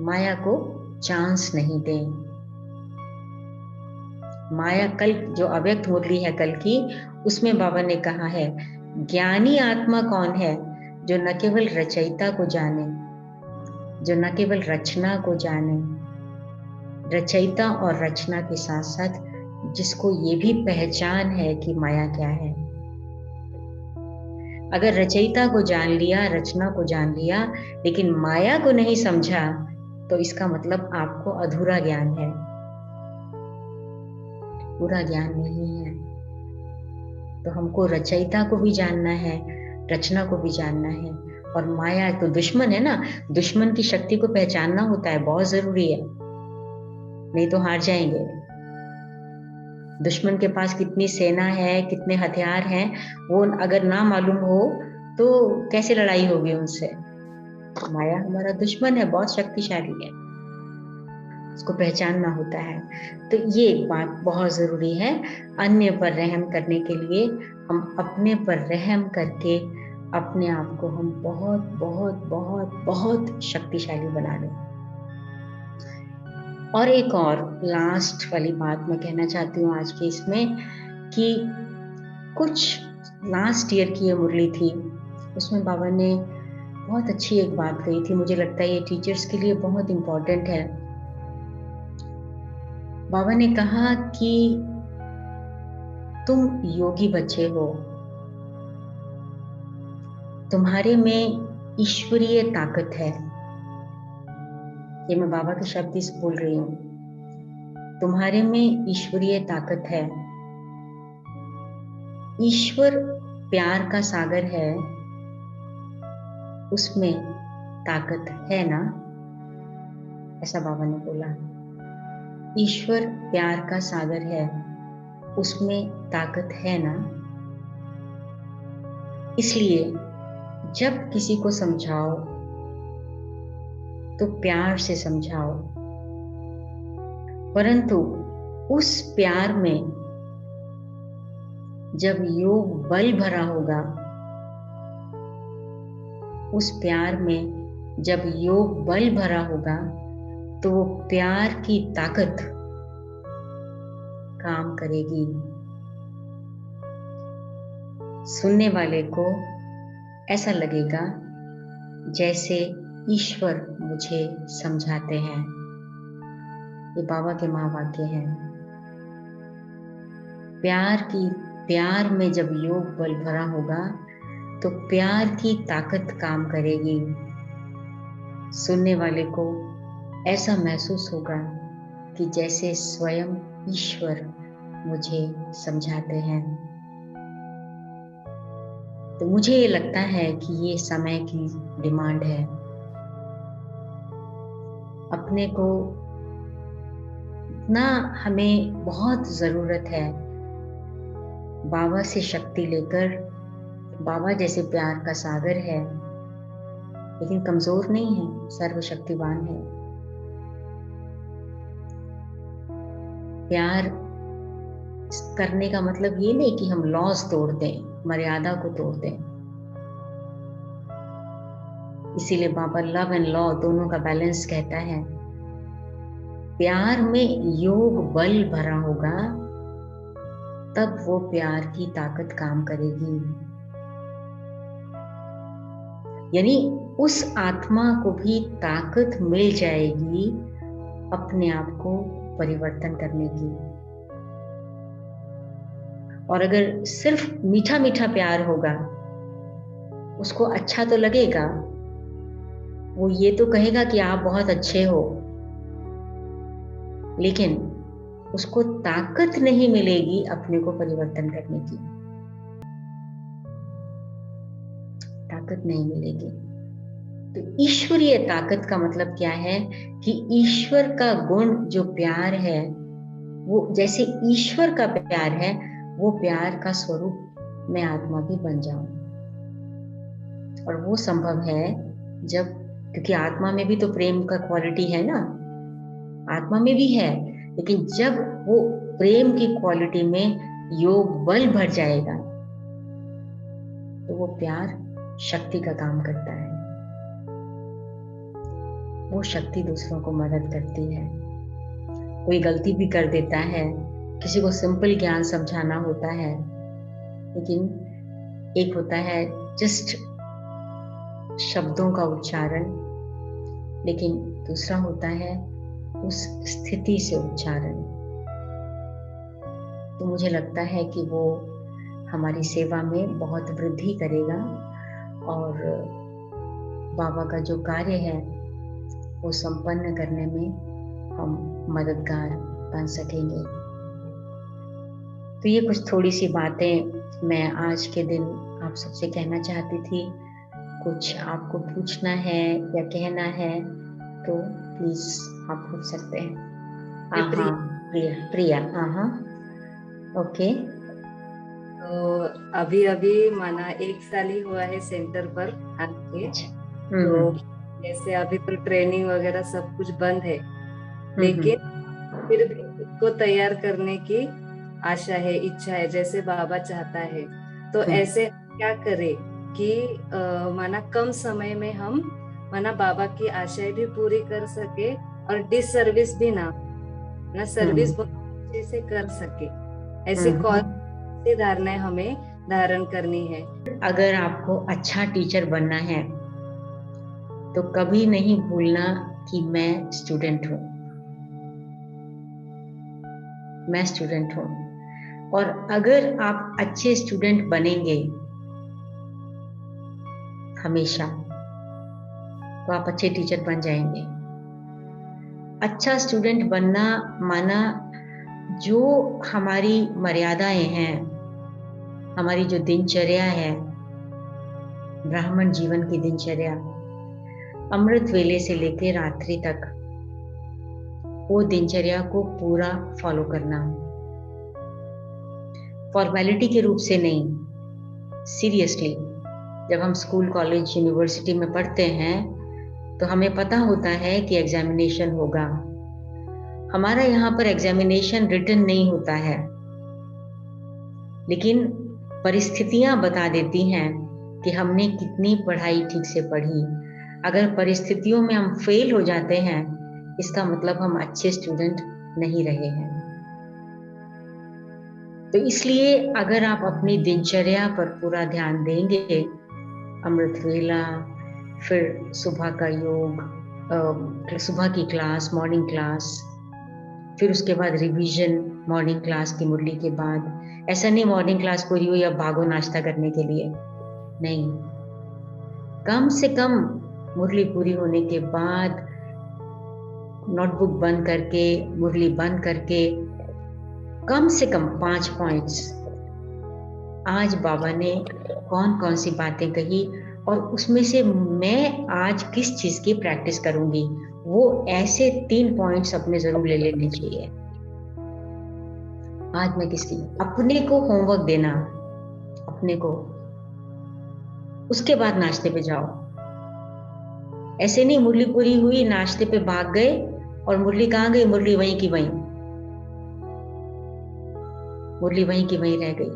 माया को चांस नहीं दें। माया कल जो अव्यक्त मुरली है कल की, उसमें बाबा ने कहा है ज्ञानी आत्मा कौन है, जो न केवल रचयिता को जाने, जो न केवल रचना को जाने, रचयिता और रचना के साथ साथ जिसको ये भी पहचान है कि माया क्या है। अगर रचयिता को जान लिया, रचना को जान लिया, लेकिन माया को नहीं समझा, तो इसका मतलब आपको अधूरा ज्ञान है, पूरा ज्ञान नहीं है। तो हमको रचयिता को भी जानना है, रचना को भी जानना है। और माया तो दुश्मन है ना, दुश्मन की शक्ति को पहचानना होता है, बहुत जरूरी है, नहीं तो हार जाएंगे। दुश्मन के पास कितनी सेना है, कितने हथियार हैं, वो अगर ना मालूम हो तो कैसे लड़ाई होगी उनसे। माया हमारा दुश्मन है, बहुत शक्तिशाली है, उसको पहचानना होता है। तो ये बात बहुत जरूरी है। अन्य पर रहम करने के लिए हम अपने पर रहम करके अपने आप को हम बहुत बहुत बहुत बहुत शक्तिशाली बना लें। और एक और लास्ट वाली बात मैं कहना चाहती हूँ आज के इसमें, कि कुछ लास्ट ईयर की ये मुरली थी, उसमें बाबा ने बहुत अच्छी एक बात कही थी, मुझे लगता है ये टीचर्स के लिए बहुत इम्पोर्टेंट है। बाबा ने कहा कि तुम योगी बच्चे हो, तुम्हारे में ईश्वरीय ताकत है। ये मैं बाबा के शब्द इस बोल रही हूँ, तुम्हारे में ईश्वरीय ताकत है। ईश्वर प्यार का सागर है, उसमें ताकत है ना, ऐसा बाबा ने बोला। ईश्वर प्यार का सागर है, उसमें ताकत है ना। इसलिए जब किसी को समझाओ तो प्यार से समझाओ, परंतु उस प्यार में जब योग बल भरा होगा, उस प्यार में जब योग बल भरा होगा, तो वो प्यार की ताकत काम करेगी। सुनने वाले को ऐसा लगेगा जैसे ईश्वर मुझे समझाते हैं। ये बाबा के महावाक्य हैं। प्यार में जब योग बल भरा होगा, तो प्यार की ताकत काम करेगी। सुनने वाले को ऐसा महसूस होगा कि जैसे स्वयं ईश्वर मुझे समझाते हैं। तो मुझे ये लगता है कि ये समय की डिमांड है। अपने को इतना हमें बहुत जरूरत है बाबा से शक्ति लेकर। बाबा जैसे प्यार का सागर है, लेकिन कमजोर नहीं है, सर्वशक्तिवान है। प्यार करने का मतलब ये नहीं कि हम लॉस तोड़ दें, मर्यादा को तोड़ दें। इसीलिए बाबा लव एंड लॉ दोनों का बैलेंस कहता है। प्यार में योग बल भरा होगा, तब वो प्यार की ताकत काम करेगी। यानी उस आत्मा को भी ताकत मिल जाएगी अपने आप को परिवर्तन करने की। और अगर सिर्फ मीठा मीठा प्यार होगा, उसको अच्छा तो लगेगा, वो ये तो कहेगा कि आप बहुत अच्छे हो, लेकिन उसको ताकत नहीं मिलेगी अपने को परिवर्तन करने की, ताकत नहीं मिलेगी। तो ईश्वरीय ताकत का मतलब क्या है कि ईश्वर का गुण जो प्यार है, वो जैसे ईश्वर का प्यार है, वो प्यार का स्वरूप मैं आत्मा भी बन जाऊं। और वो संभव है जब, क्योंकि आत्मा में भी तो प्रेम का क्वालिटी है ना, आत्मा में भी है, लेकिन जब वो प्रेम की क्वालिटी में योग बल भर जाएगा, तो वो प्यार शक्ति का काम करता है। वो शक्ति दूसरों को मदद करती है। कोई गलती भी कर देता है, किसी को सिंपल ज्ञान समझाना होता है, लेकिन एक होता है जस्ट शब्दों का उच्चारण, लेकिन दूसरा होता है उस स्थिति से उच्चारण। तो मुझे लगता है कि वो हमारी सेवा में बहुत वृद्धि करेगा और बाबा का जो कार्य है वो संपन्न करने में हम मददगार बन सकेंगे। तो ये कुछ थोड़ी सी बातें मैं आज के दिन आप सबसे कहना चाहती थी। कुछ आपको पूछना है या कहना है तो प्लीज आप पूछ सकते हैं। प्रिया हाँ ओके। तो अभी अभी माना 1 साल ही हुआ है सेंटर पर आके। तो जैसे अभी तो ट्रेनिंग वगैरह सब कुछ बंद है, लेकिन फिर भी खुद को तैयार करने की आशा है, इच्छा है, जैसे बाबा चाहता है। तो ऐसे क्या करें कि माना कम समय में हम माना बाबा की आशाएं भी पूरी कर सके और डिसर्विस भी ना सर्विस बहुत अच्छे से कर सके। ऐसे कौन सी धारणाएं हमें धारण करनी है? अगर आपको अच्छा टीचर बनना है तो कभी नहीं भूलना कि मैं स्टूडेंट हूँ, मैं स्टूडेंट हूँ। और अगर आप अच्छे स्टूडेंट बनेंगे हमेशा, तो आप अच्छे टीचर बन जाएंगे। अच्छा स्टूडेंट बनना माना जो हमारी मर्यादाएं हैं, हमारी जो दिनचर्या है, ब्राह्मण जीवन की दिनचर्या, अमृत वेले से लेकर रात्रि तक, वो दिनचर्या को पूरा फॉलो करना। फॉर्मेलिटी के रूप से नहीं, सीरियसली। जब हम स्कूल कॉलेज यूनिवर्सिटी में पढ़ते हैं तो हमें पता होता है कि एग्जामिनेशन होगा। हमारा यहाँ पर एग्जामिनेशन रिटन नहीं होता है, लेकिन परिस्थितियां बता देती हैं कि हमने कितनी पढ़ाई ठीक से पढ़ी। अगर परिस्थितियों में हम फेल हो जाते हैं, इसका मतलब हम अच्छे स्टूडेंट नहीं रहे हैं। तो इसलिए अगर आप अपनी दिनचर्या पर पूरा ध्यान देंगे, अमृत वेला, फिर सुबह का योग, सुबह की क्लास, मॉर्निंग क्लास, फिर उसके बाद रिवीजन मॉर्निंग क्लास की मुरली के बाद। ऐसा नहीं मॉर्निंग क्लास पूरी हुई अब भागो नाश्ता करने के लिए, नहीं। कम से कम मुरली पूरी होने के बाद नोटबुक बंद करके, मुरली बंद करके, कम से कम 5 पॉइंट्स आज बाबा ने कौन कौन सी बातें कही और उसमें से मैं आज किस चीज की प्रैक्टिस करूंगी, वो ऐसे 3 पॉइंट्स अपने जरूर ले लेने चाहिए। आज मैं किसकी, अपने को होमवर्क देना, अपने को, उसके बाद नाश्ते पे जाओ। ऐसे नहीं मुरली पूरी हुई, नाश्ते पे भाग गए और मुरली कहाँ गई, मुरली वहीं की वहीं, मुरली वहीं की वहीं रह गई,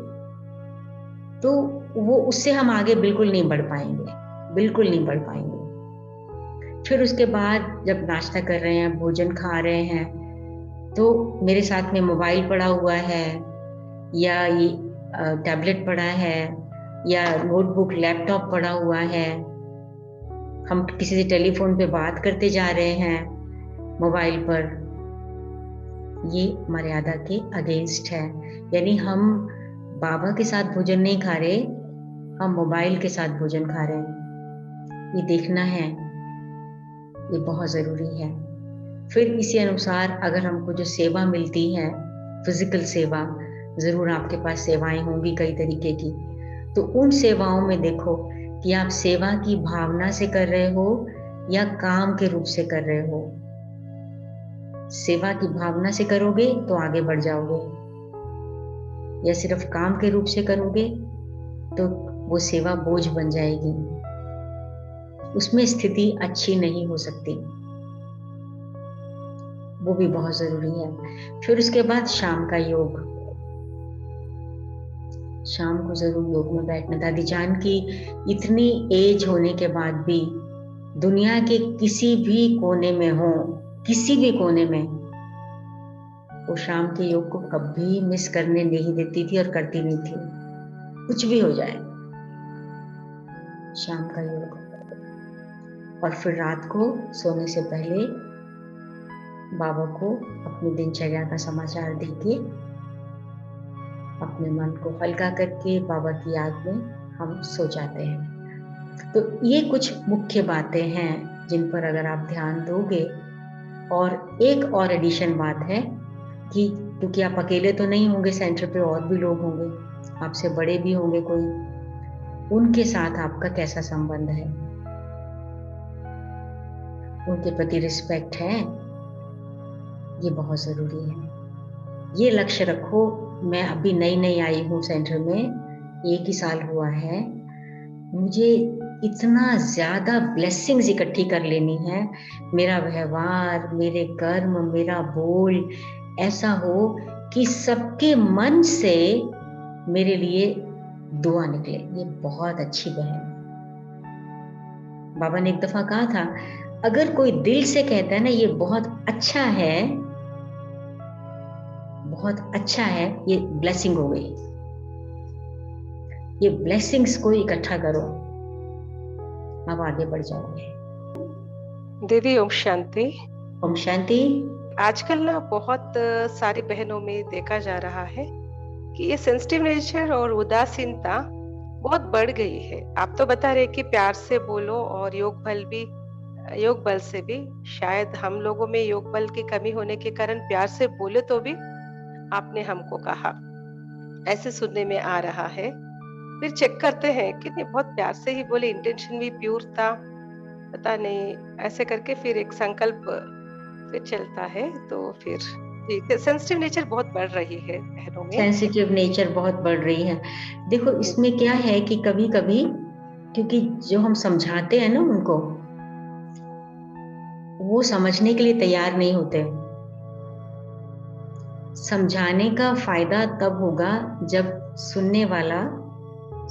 तो वो उससे हम आगे बिल्कुल नहीं बढ़ पाएंगे, बिल्कुल नहीं बढ़ पाएंगे। फिर उसके बाद जब नाश्ता कर रहे हैं, भोजन खा रहे हैं, तो मेरे साथ में मोबाइल पड़ा हुआ है या ये टैबलेट पड़ा है या नोटबुक लैपटॉप पड़ा हुआ है, हम किसी से टेलीफोन पे बात करते जा रहे हैं मोबाइल पर, ये मर्यादा के अगेंस्ट है। यानी हम बाबा के साथ भोजन नहीं खा रहे, हम मोबाइल के साथ भोजन खा रहे हैं। ये देखना है, ये बहुत जरूरी है। फिर इसी अनुसार अगर हमको जो सेवा मिलती है, फिजिकल सेवा, जरूर आपके पास सेवाएं होंगी कई तरीके की, तो उन सेवाओं में देखो कि आप सेवा की भावना से कर रहे हो या काम के रूप से कर रहे हो। सेवा की भावना से करोगे तो आगे बढ़ जाओगे, या सिर्फ काम के रूप से करोगे तो वो सेवा बोझ बन जाएगी, उसमें स्थिति अच्छी नहीं हो सकती। वो भी बहुत जरूरी है। फिर उसके बाद शाम का योग, शाम को जरूर योग में बैठना। दादी जान की इतनी एज होने के बाद भी दुनिया के किसी भी कोने में हो, किसी भी कोने में, वो शाम के योग को कभी मिस करने नहीं देती थी और करती नहीं थी, कुछ भी हो जाए, शाम का योग। और फिर रात को सोने से पहले बाबा को अपनी दिनचर्या का समाचार देके, अपने मन को हल्का करके बाबा की याद में हम सो जाते हैं। तो ये कुछ मुख्य बातें हैं जिन पर अगर आप ध्यान दोगे। और एक और एडिशन बात है कि क्योंकि आप अकेले तो नहीं होंगे सेंटर पे, और भी लोग होंगे, आपसे बड़े भी होंगे कोई, उनके साथ आपका कैसा संबंध है, उनके प्रति रिस्पेक्ट है, ये बहुत जरूरी है। ये लक्ष्य रखो। मैं अभी नई नई आई हूँ सेंटर में, 1 ही साल हुआ है, मुझे इतना ज्यादा ब्लेसिंग्स इकट्ठी कर लेनी है, मेरा व्यवहार, मेरे कर्म, मेरा बोल ऐसा हो कि सबके मन से मेरे लिए दुआ निकले। ये बहुत अच्छी बहन। बाबा ने एक दफा कहा था, अगर कोई दिल से कहता है ना ये बहुत अच्छा है, बहुत अच्छा है, ये ब्लेसिंग हो गई। ये ब्लेसिंग्स को इकट्ठा करो, आप आगे बढ़ जाओगे। दीदी ओम शांति। ओम शांति। आजकल ना बहुत सारी बहनों में देखा जा रहा है कि ये सेंसिटिव नेचर और उदासीनता बहुत बढ़ गई है। आप तो बता रहे कि प्यार से बोलो, और योग बल से भी शायद हम लोगों में योग बल की कमी होने के कारण प्यार से बोले तो भी आपने हमको कहा, ऐसे सुनने में आ रहा है। फिर चेक करते हैं कि नहीं बहुत प्यार से ही बोले, इंटेंशन भी प्योर था, पता नहीं ऐसे करके फिर एक संकल्प फिर चलता है। तो फिर सेंसिटिव नेचर बहुत बढ़ रही है बहनों में, सेंसिटिव नेचर बहुत बढ़ रही है। देखो इसमें क्या है कि कभी कभी क्योंकि जो हम समझाते हैं ना उनको, वो समझने के लिए तैयार नहीं होते। समझाने का फायदा तब होगा जब सुनने वाला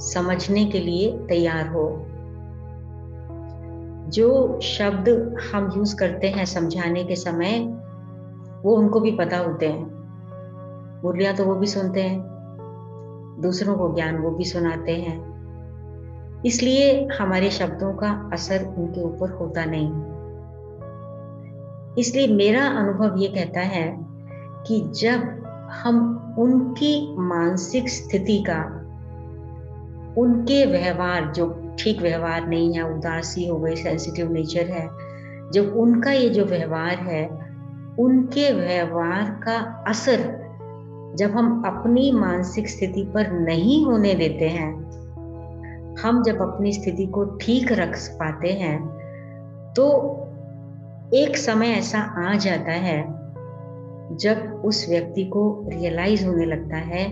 समझने के लिए तैयार हो। जो शब्द हम यूज करते हैं समझाने के समय, वो उनको भी पता होते हैं। मुरलियां तो वो भी सुनते हैं, दूसरों को ज्ञान वो भी सुनाते हैं, इसलिए हमारे शब्दों का असर उनके ऊपर होता नहीं। इसलिए मेरा अनुभव ये कहता है कि जब हम उनकी मानसिक स्थिति का, उनके व्यवहार जो ठीक व्यवहार नहीं है, उदासी हो गई, सेंसिटिव नेचर है, जब उनका ये जो व्यवहार है, उनके व्यवहार का असर जब हम अपनी मानसिक स्थिति पर नहीं होने देते हैं, हम जब अपनी स्थिति को ठीक रख पाते हैं, तो एक समय ऐसा आ जाता है जब उस व्यक्ति को रियलाइज होने लगता है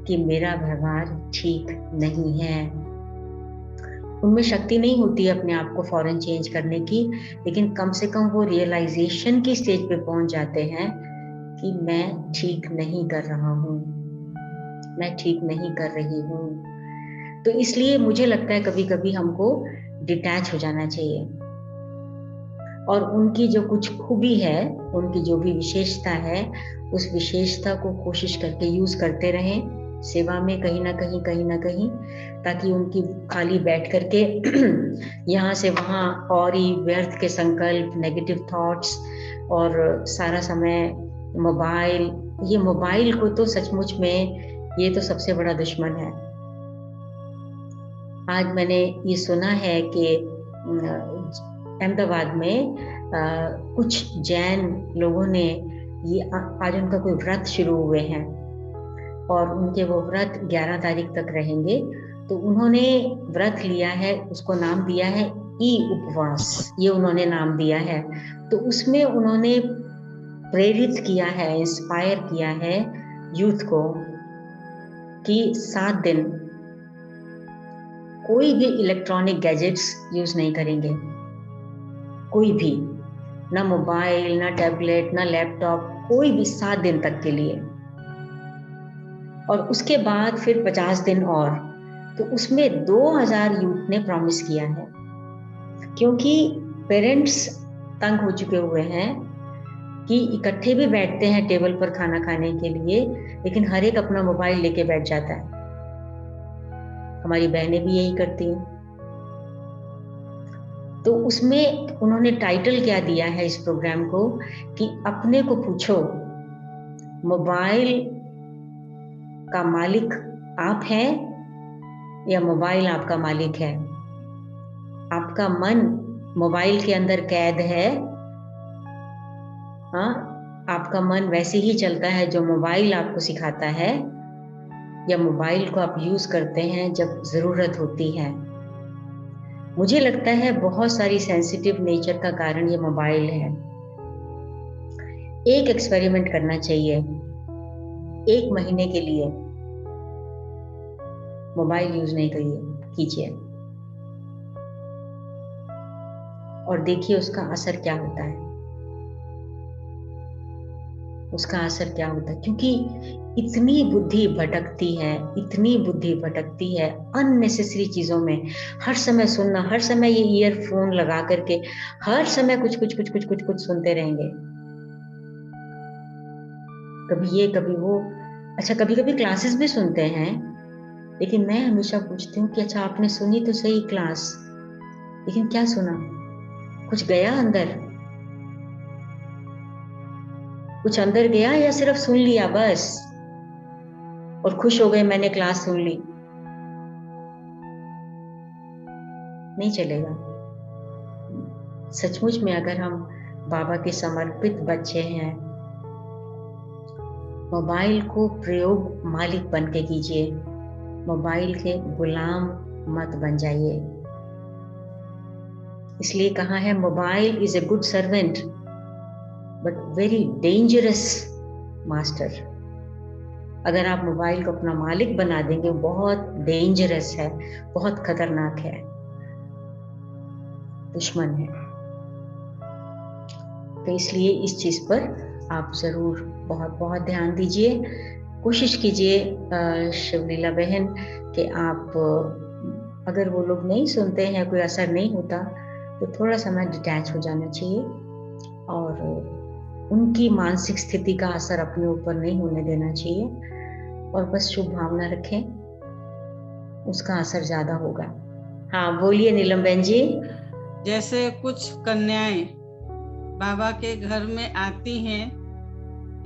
कि मेरा व्यवहार ठीक नहीं है। उनमें शक्ति नहीं होती है अपने आप को फौरन चेंज करने की, लेकिन कम से कम वो रियलाइजेशन की स्टेज पे पहुंच जाते हैं कि मैं ठीक नहीं कर रहा हूँ, मैं ठीक नहीं कर रही हूँ। तो इसलिए मुझे लगता है कभी कभी हमको डिटैच हो जाना चाहिए और उनकी जो कुछ खूबी है, उनकी जो भी विशेषता है, उस विशेषता को कोशिश करके यूज करते रहें सेवा में कहीं ना कहीं, ताकि उनकी खाली बैठ करके यहाँ से वहाँ और ही व्यर्थ के संकल्प, नेगेटिव थॉट्स और सारा समय मोबाइल, ये मोबाइल को तो सचमुच में ये तो सबसे बड़ा दुश्मन है। आज मैंने ये सुना है कि अहमदाबाद में कुछ जैन लोगों ने ये आज उनका कोई व्रत शुरू हुए हैं और उनके वो व्रत 11 तारीख तक रहेंगे। तो उन्होंने व्रत लिया है, उसको नाम दिया है ई उपवास, ये उन्होंने नाम दिया है। तो उसमें उन्होंने प्रेरित किया है, इंस्पायर किया है यूथ को कि 7 दिन कोई भी इलेक्ट्रॉनिक गैजेट्स यूज नहीं करेंगे, कोई भी, ना मोबाइल, ना टैबलेट, ना लैपटॉप, कोई भी 7 दिन तक के लिए। और उसके बाद फिर 50 दिन और। तो उसमें 2000 यूथ ने प्रॉमिस किया है, क्योंकि पेरेंट्स तंग हो चुके हुए हैं कि इकट्ठे भी बैठते हैं टेबल पर खाना खाने के लिए, लेकिन हर एक अपना मोबाइल लेके बैठ जाता है। हमारी बहनें भी यही करती हैं। तो उसमें उन्होंने टाइटल क्या दिया है इस प्रोग्राम को कि अपने को पूछो, मोबाइल का मालिक आप हैं या मोबाइल आपका मालिक है? आपका मन मोबाइल के अंदर कैद है? हाँ, आपका मन वैसे ही चलता है जो मोबाइल आपको सिखाता है, या मोबाइल को आप यूज करते हैं जब जरूरत होती है? मुझे लगता है बहुत सारी सेंसिटिव नेचर का कारण ये मोबाइल है। एक एक्सपेरिमेंट करना चाहिए, 1 महीने के लिए मोबाइल यूज नहीं कीजिए और देखिए उसका असर क्या होता है, उसका असर क्या होता है। क्योंकि इतनी बुद्धि भटकती है अननेसेसरी चीजों में। हर समय सुनना, हर समय ये ईयरफोन लगा करके हर समय कुछ सुनते रहेंगे, कभी ये कभी वो। अच्छा, कभी कभी क्लासेस भी सुनते हैं, लेकिन मैं हमेशा पूछती हूँ कि अच्छा आपने सुनी तो सही क्लास, लेकिन क्या सुना? कुछ गया अंदर? कुछ अंदर गया या सिर्फ सुन लिया बस और खुश हो गए मैंने क्लास सुन ली? नहीं चलेगा। सचमुच में अगर हम बाबा के समर्पित बच्चे हैं, मोबाइल को प्रयोग मालिक बन के कीजिए, मोबाइल के गुलाम मत बन जाइए। इसलिए कहा है mobile is a good servant but very dangerous master. अगर आप मोबाइल को अपना मालिक बना देंगे, बहुत डेंजरस है, बहुत खतरनाक है, दुश्मन है। तो इसलिए इस चीज पर आप जरूर बहुत बहुत ध्यान दीजिए। कोशिश कीजिए शिवलीला बहन कि आप, अगर वो लोग नहीं सुनते हैं, कोई असर नहीं होता, तो थोड़ा समय डिटैच हो जाना चाहिए और उनकी मानसिक स्थिति का असर अपने ऊपर नहीं होने देना चाहिए और बस शुभ भावना रखें, उसका असर ज्यादा होगा। हाँ बोलिए नीलम बहन जी। जैसे कुछ कन्याएं बाबा के घर में आती हैं,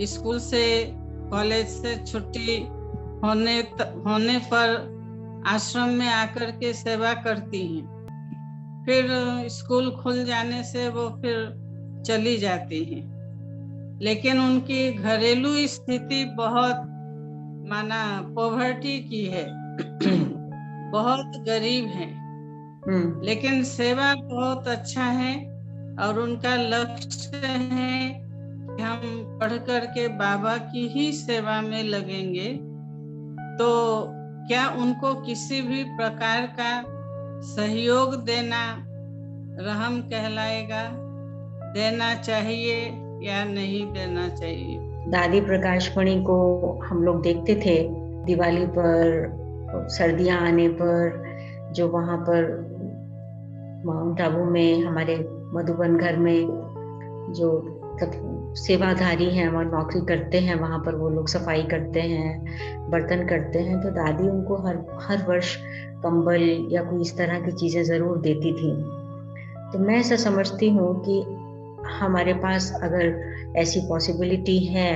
स्कूल से कॉलेज से छुट्टी होने पर आश्रम में आकर के सेवा करती हैं, फिर स्कूल खुल जाने से वो फिर चली जाती हैं, लेकिन उनकी घरेलू स्थिति बहुत माना पॉवर्टी की है, बहुत गरीब हैं, लेकिन सेवा बहुत अच्छा है और उनका लक्ष्य है कि हम पढ़ करके बाबा की ही सेवा में लगेंगे। तो क्या उनको किसी भी प्रकार का सहयोग देना रहम कहलाएगा? देना चाहिए या नहीं देना चाहिए? दादी प्रकाशमणि को हम लोग देखते थे दिवाली पर, सर्दियां आने पर, जो वहां पर माउंट आबू में हमारे मधुबन घर में जो सेवाधारी हैं, वहाँ नौकरी करते हैं, वहां पर वो लोग सफाई करते हैं, बर्तन करते हैं, तो दादी उनको हर वर्ष कंबल या कोई इस तरह की चीजें जरूर देती थी। तो मैं ऐसा समझती हूँ कि हमारे पास अगर ऐसी पॉसिबिलिटी है,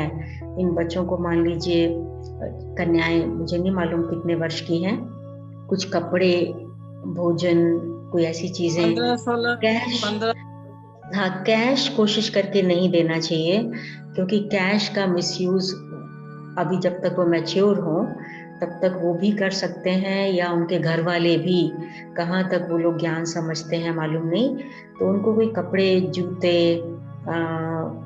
इन बच्चों को मान लीजिए कन्याएं, मुझे नहीं मालूम कितने वर्ष की हैं, कुछ कपड़े, भोजन, कोई ऐसी चीजें, 15-16 हाँ, कैश कोशिश करके नहीं देना चाहिए, क्योंकि कैश का मिसयूज अभी जब तक वो मैच्योर हो तब तक वो भी कर सकते हैं, या उनके घर वाले भी, कहाँ तक वो लोग ज्ञान समझते हैं मालूम नहीं। तो उनको कोई कपड़े, जूते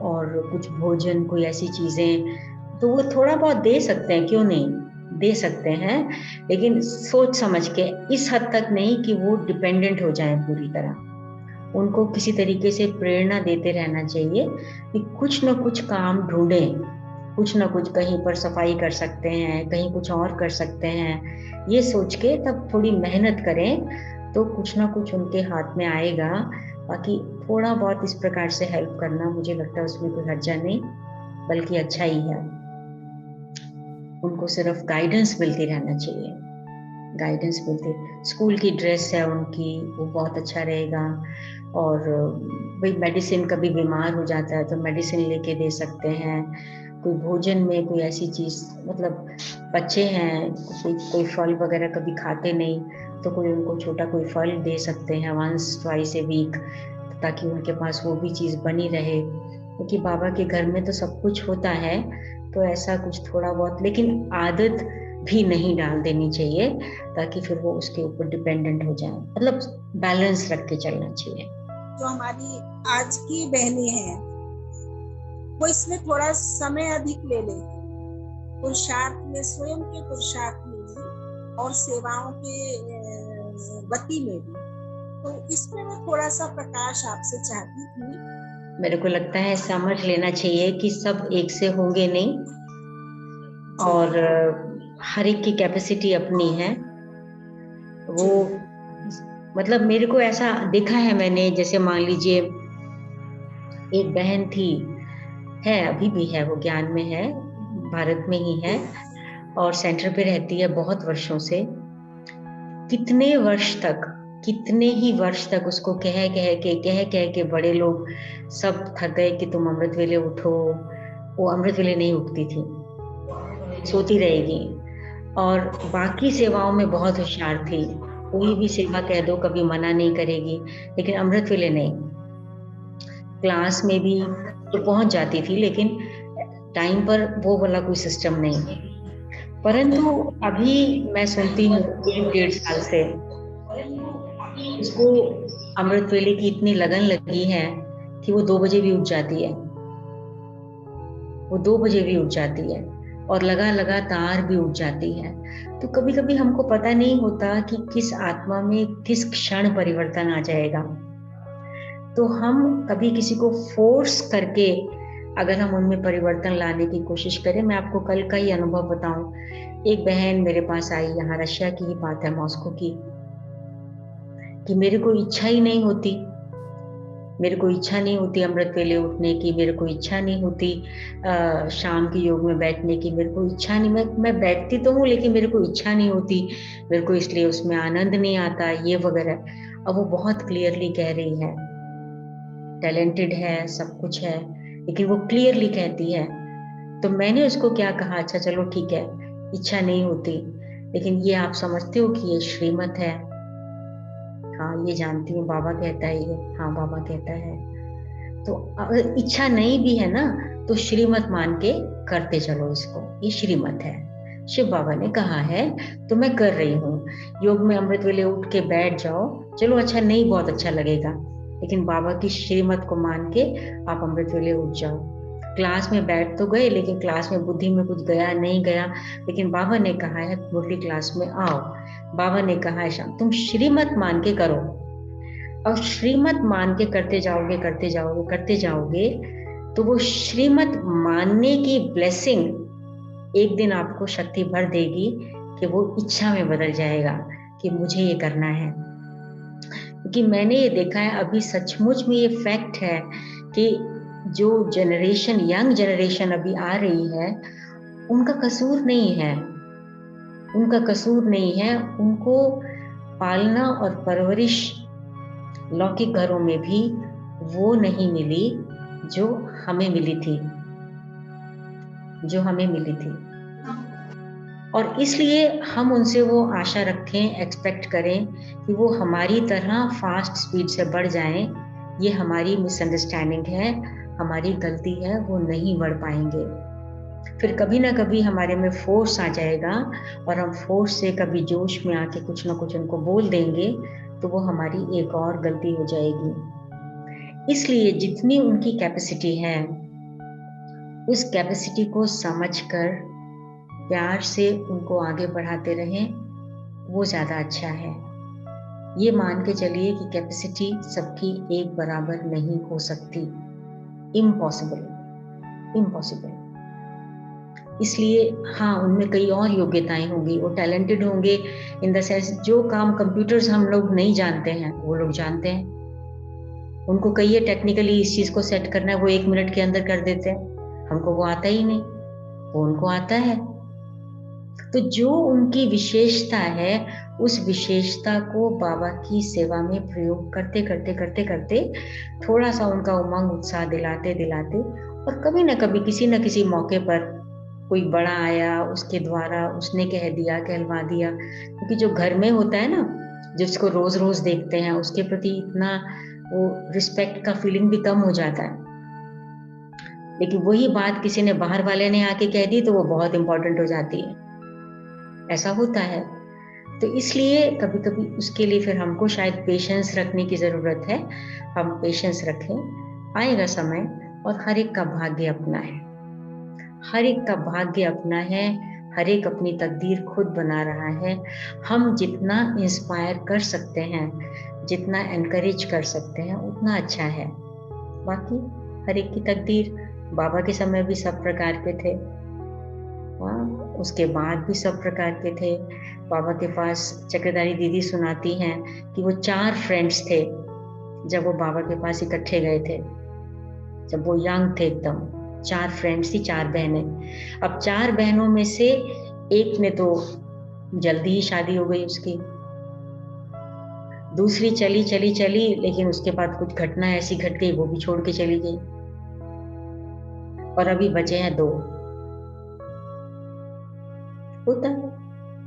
और कुछ भोजन, कोई ऐसी चीजें तो वो थोड़ा बहुत दे सकते हैं, क्यों नहीं दे सकते हैं, लेकिन सोच समझ के, इस हद तक नहीं कि वो डिपेंडेंट हो जाए पूरी तरह। उनको किसी तरीके से प्रेरणा देते रहना चाहिए कि कुछ न कुछ काम ढूंढें, कुछ न कुछ, कहीं पर सफाई कर सकते हैं, कहीं कुछ और कर सकते हैं, ये सोच के तब थोड़ी मेहनत करें तो कुछ ना कुछ उनके हाथ में आएगा। बाकी थोड़ा बहुत इस प्रकार से हेल्प करना, मुझे लगता है उसमें कोई हर्जा नहीं, बल्कि अच्छा ही है। उनको सिर्फ गाइडेंस मिलती रहना चाहिए, गाइडेंस मिलती। स्कूल की ड्रेस है उनकी, वो बहुत अच्छा रहेगा। और भाई मेडिसिन, कभी बीमार हो जाता है तो मेडिसिन लेके दे सकते हैं। कोई भोजन में कोई ऐसी चीज, मतलब बच्चे हैं, कोई फल वगैरह कभी खाते नहीं, तो कोई उनको छोटा कोई फल दे सकते हैं वंस ट्वाइस ए वीक, ताकि उनके पास वो भी चीज बनी रहे। क्योंकि बाबा के घर में तो सब कुछ होता है, तो ऐसा कुछ थोड़ा बहुत, लेकिन आदत भी नहीं डाल देनी चाहिए, ताकि फिर वो उसके ऊपर डिपेंडेंट हो जाए। मतलब बैलेंस रख के चलना चाहिए। जो हमारी आज की बहनें हैं वो इसमें थोड़ा समय अधिक ले लेती, पुरुषार्थ में, स्वयं के पुरुषार्थ में भी और सेवाओं के गति में भी। तो इसमें मैं थोड़ा सा प्रकाश आपसे चाहती थी। मेरे को लगता है समझ लेना चाहिए कि सब एक से होंगे नहीं, और हर एक की कैपेसिटी अपनी है। वो मतलब मेरे को ऐसा देखा है मैंने, जैसे मान लीजिए एक बहन थी, है अभी भी है, वो ज्ञान में है, भारत में ही है, और सेंटर पे रहती है बहुत वर्षों से। कितने ही वर्ष तक उसको कह के बड़े लोग सब थक गए कि तुम अमृत वेले उठो। वो अमृत वेले नहीं उठती थी, सोती रहेगी, और बाकी सेवाओं में बहुत होशियार थी, कोई भी सेवा कह दो कभी मना नहीं करेगी, लेकिन अमृत वेले नहीं। क्लास में भी तो पहुंच जाती थी, लेकिन टाइम पर वो वाला कोई सिस्टम नहीं। परंतु अभी मैं सुनती हूँ 1-1.5 साल से उसको अमृत वेले की इतनी लगन लगी है कि वो 2 बजे भी उठ जाती है, वो 2 बजे भी उठ जाती है, और लगातार भी उठ जाती है। तो कभी कभी हमको पता नहीं होता कि किस आत्मा में किस क्षण परिवर्तन आ जाएगा। तो हम कभी किसी को फोर्स करके अगर हम उनमें परिवर्तन लाने की कोशिश करें, मैं आपको कल का ही अनुभव बताऊं। एक बहन मेरे पास आई, यहाँ रशिया की ही बात है, मॉस्को की, कि मेरे को इच्छा ही नहीं होती, मेरे को इच्छा नहीं होती अमृत वेले उठने की, मेरे को इच्छा नहीं होती शाम के योग में बैठने की, मेरे को इच्छा नहीं, मैं बैठती तो हूँ लेकिन मेरे को इच्छा नहीं होती, मेरे को इसलिए उसमें आनंद नहीं आता, ये वगैरह। अब वो बहुत क्लियरली कह रही है, टैलेंटेड है, सब कुछ है, लेकिन वो क्लियरली कहती है। तो मैंने उसको क्या कहा, अच्छा चलो ठीक है, इच्छा नहीं होती, लेकिन ये आप समझते हो कि ये श्रीमत है? हाँ ये जानती हूँ, बाबा कहता है ये, हाँ बाबा कहता है। तो अगर इच्छा नहीं भी है ना, तो श्रीमत मान के करते चलो इसको, ये श्रीमत है। शिव बाबा ने कहा है तो मैं कर रही हूँ। योग में अमृत वेले उठ के बैठ जाओ, चलो अच्छा नहीं, बहुत अच्छा लगेगा, लेकिन बाबा की श्रीमत को मान के आप अमृत वेले उठ जाओ। क्लास में बैठ तो गए, लेकिन क्लास में बुद्धि में कुछ गया नहीं गया, लेकिन बाबा ने कहा है मुरली क्लास में आओ। बाबा ने कहा है शाम तुम श्रीमत मान के करो, और श्रीमत मान के करते जाओगे करते जाओगे करते जाओगे, तो वो श्रीमत मानने की ब्लेसिंग एक दिन आपको शक्ति भर देगी कि वो इच्छा में बदल जाएगा कि मुझे ये करना है। क्योंकि मैंने ये देखा है, अभी सचमुच में ये फैक्ट है कि जो जनरेशन, यंग जनरेशन अभी आ रही है, उनका कसूर नहीं है, उनका कसूर नहीं है। उनको पालना और परवरिश लौकिक घरों में भी वो नहीं मिली जो हमें मिली थी, जो हमें मिली थी। और इसलिए हम उनसे वो आशा रखें, एक्सपेक्ट करें कि वो हमारी तरह फास्ट स्पीड से बढ़ जाएं, ये हमारी मिसअंडरस्टैंडिंग है, हमारी गलती है, वो नहीं बढ़ पाएंगे। फिर कभी ना कभी हमारे में फोर्स आ जाएगा और हम फोर्स से कभी जोश में आके कुछ ना कुछ उनको बोल देंगे, तो वो हमारी एक और गलती हो जाएगी। इसलिए जितनी उनकी कैपेसिटी है, उस कैपेसिटी को समझकर प्यार से उनको आगे बढ़ाते रहें, वो ज़्यादा अच्छा है। ये मान के चलिए कि कैपेसिटी सबकी एक बराबर नहीं हो सकती, इम्पॉसिबल, इम्पॉसिबल। इसलिए हाँ, उनमें कई और योग्यताएं होंगी, वो टैलेंटेड होंगे इन द सेंस जो काम कंप्यूटर्स हम लोग नहीं जानते हैं वो लोग जानते हैं। उनको कहिए टेक्निकली इस चीज़ को सेट करना है, वो 1 मिनट के अंदर कर देते हैं। हमको वो आता ही नहीं, वो उनको आता है। तो जो उनकी विशेषता है, उस विशेषता को बाबा की सेवा में प्रयोग करते करते करते करते थोड़ा सा उनका उमंग उत्साह दिलाते दिलाते, और कभी ना कभी किसी न किसी मौके पर कोई बड़ा आया, उसके द्वारा उसने कह दिया, कहलवा दिया। क्योंकि जो घर में होता है ना, जिसको रोज रोज देखते हैं, उसके प्रति इतना वो रिस्पेक्ट का फीलिंग भी कम हो जाता है। लेकिन वही बात किसी ने, बाहर वाले ने आके कह दी, तो वो बहुत इंपॉर्टेंट हो जाती है। ऐसा होता है। तो इसलिए कभी कभी उसके लिए फिर हमको शायद पेशेंस रखने की जरूरत है। हम पेशेंस रखें, आएगा समय, और हर एक का भाग्य अपना है, हर एक का भाग्य अपना है, हर एक अपनी तकदीर खुद बना रहा है। हम जितना इंस्पायर कर सकते हैं, जितना एनकरेज कर सकते हैं, उतना अच्छा है। बाकी हर एक की तकदीर, बाबा के समय भी सब प्रकार के थे, उसके बाद भी सब प्रकार के थे। बाबा के पास चक्रधारी दीदी सुनाती हैं कि वो 4 फ्रेंड्स थे जब वो बाबा के पास इकट्ठे गए थे, जब वो यंग थे एकदम। 4 फ्रेंड्स थी, 4 बहनें। अब 4 बहनों में से एक ने तो जल्दी ही शादी हो गई उसकी, दूसरी चली चली चली, लेकिन उसके बाद कुछ घटना ऐसी घट गई, वो भी छोड़ के चली गई, और अभी बचे हैं 2। होता है,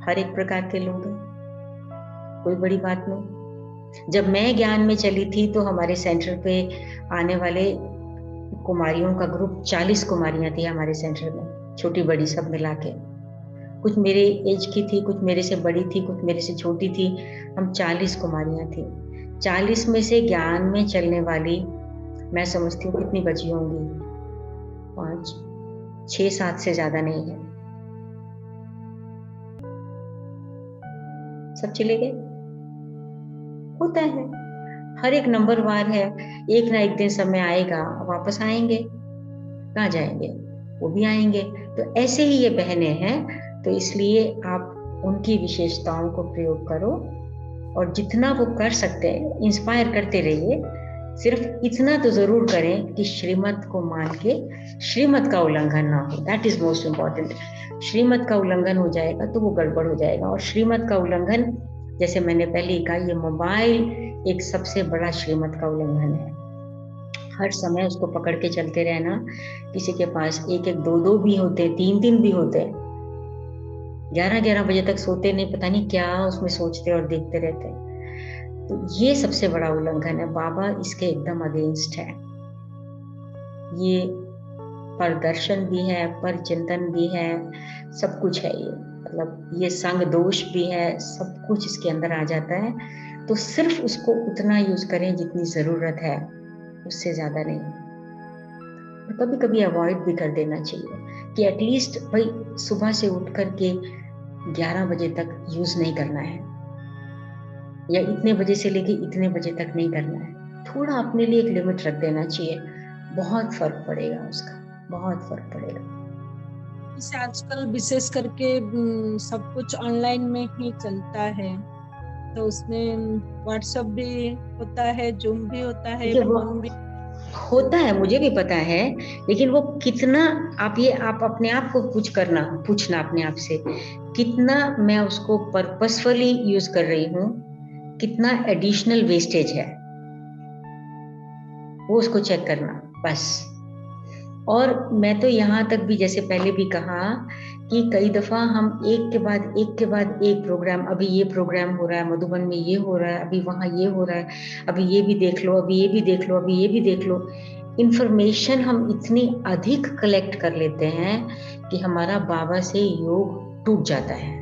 हर एक प्रकार के लोग हैं, कोई बड़ी बात नहीं। जब मैं ज्ञान में चली थी तो हमारे सेंटर पे आने वाले कुमारियों का ग्रुप 40 कुमारियां थी हमारे सेंटर में, छोटी बड़ी सब मिला के। कुछ मेरे एज की थी, कुछ मेरे से बड़ी थी, कुछ मेरे से छोटी थी। हम 40 कुमारियां थी। 40 में से ज्ञान में चलने वाली मैं समझती हूँ कितनी बची होंगी, 5, 6, 7 से ज्यादा नहीं है। सब चले गए। होता है, हर एक नंबर वार है, एक ना एक दिन समय आएगा, वापस आएंगे। कहाँ जाएंगे? वो भी आएंगे। तो ऐसे ही ये बहनें हैं, तो इसलिए आप उनकी विशेषताओं को प्रयोग करो, और जितना वो कर सकते हैं इंस्पायर करते रहिए। सिर्फ इतना तो जरूर करें कि श्रीमत को मान के श्रीमत का उल्लंघन ना हो। That is most important. श्रीमत का उल्लंघन हो जाएगा तो वो गड़बड़ हो जाएगा। और श्रीमत का उल्लंघन, जैसे मैंने पहले ही कहा, ये मोबाइल एक सबसे बड़ा श्रीमत का उल्लंघन है। हर समय उसको पकड़ के चलते रहना। किसी के पास 1-1, 2-2 भी होते, 3-3 भी होते, 11-11 बजे तक सोते नहीं, पता नहीं क्या उसमें सोचते और देखते रहते। तो ये सबसे बड़ा उल्लंघन है। बाबा इसके एकदम अगेंस्ट है। ये पर दर्शन भी है, पर चिंतन भी है, सब कुछ है ये। मतलब ये संग दोष भी है, सब कुछ इसके अंदर आ जाता है। तो सिर्फ उसको उतना यूज करें जितनी जरूरत है, उससे ज्यादा नहीं। और कभी कभी अवॉइड भी कर देना चाहिए कि एटलीस्ट भाई सुबह से उठ करके 11 बजे तक यूज नहीं करना है, या इतने बजे से लेके इतने बजे तक नहीं करना है। थोड़ा अपने लिए एक लिमिट रख देना चाहिए, बहुत फर्क पड़ेगा उसका, बहुत फर्क पड़ेगा। इसे आजकल विशेष करके सब कुछ ऑनलाइन में ही चलता है, तो उसमें व्हाट्सएप भी होता है, जूम भी होता है, फोन भी होता है, मुझे भी पता है। लेकिन वो कितना, आप अपने आप को पूछना अपने आप से, कितना मैं उसको पर्पसफुली यूज कर रही हूँ, कितना एडिशनल वेस्टेज है, वो उसको चेक करना बस। और मैं तो यहाँ तक भी, जैसे पहले भी कहा, कि कई दफा हम एक के बाद एक प्रोग्राम, अभी ये प्रोग्राम हो रहा है, मधुबन में ये हो रहा है, अभी वहाँ ये हो रहा है, अभी ये भी देख लो, अभी ये भी देख लो, अभी ये भी देख लो। इंफॉर्मेशन हम इतनी अधिक कलेक्ट कर लेते हैं कि हमारा बाबा से योग टूट जाता है।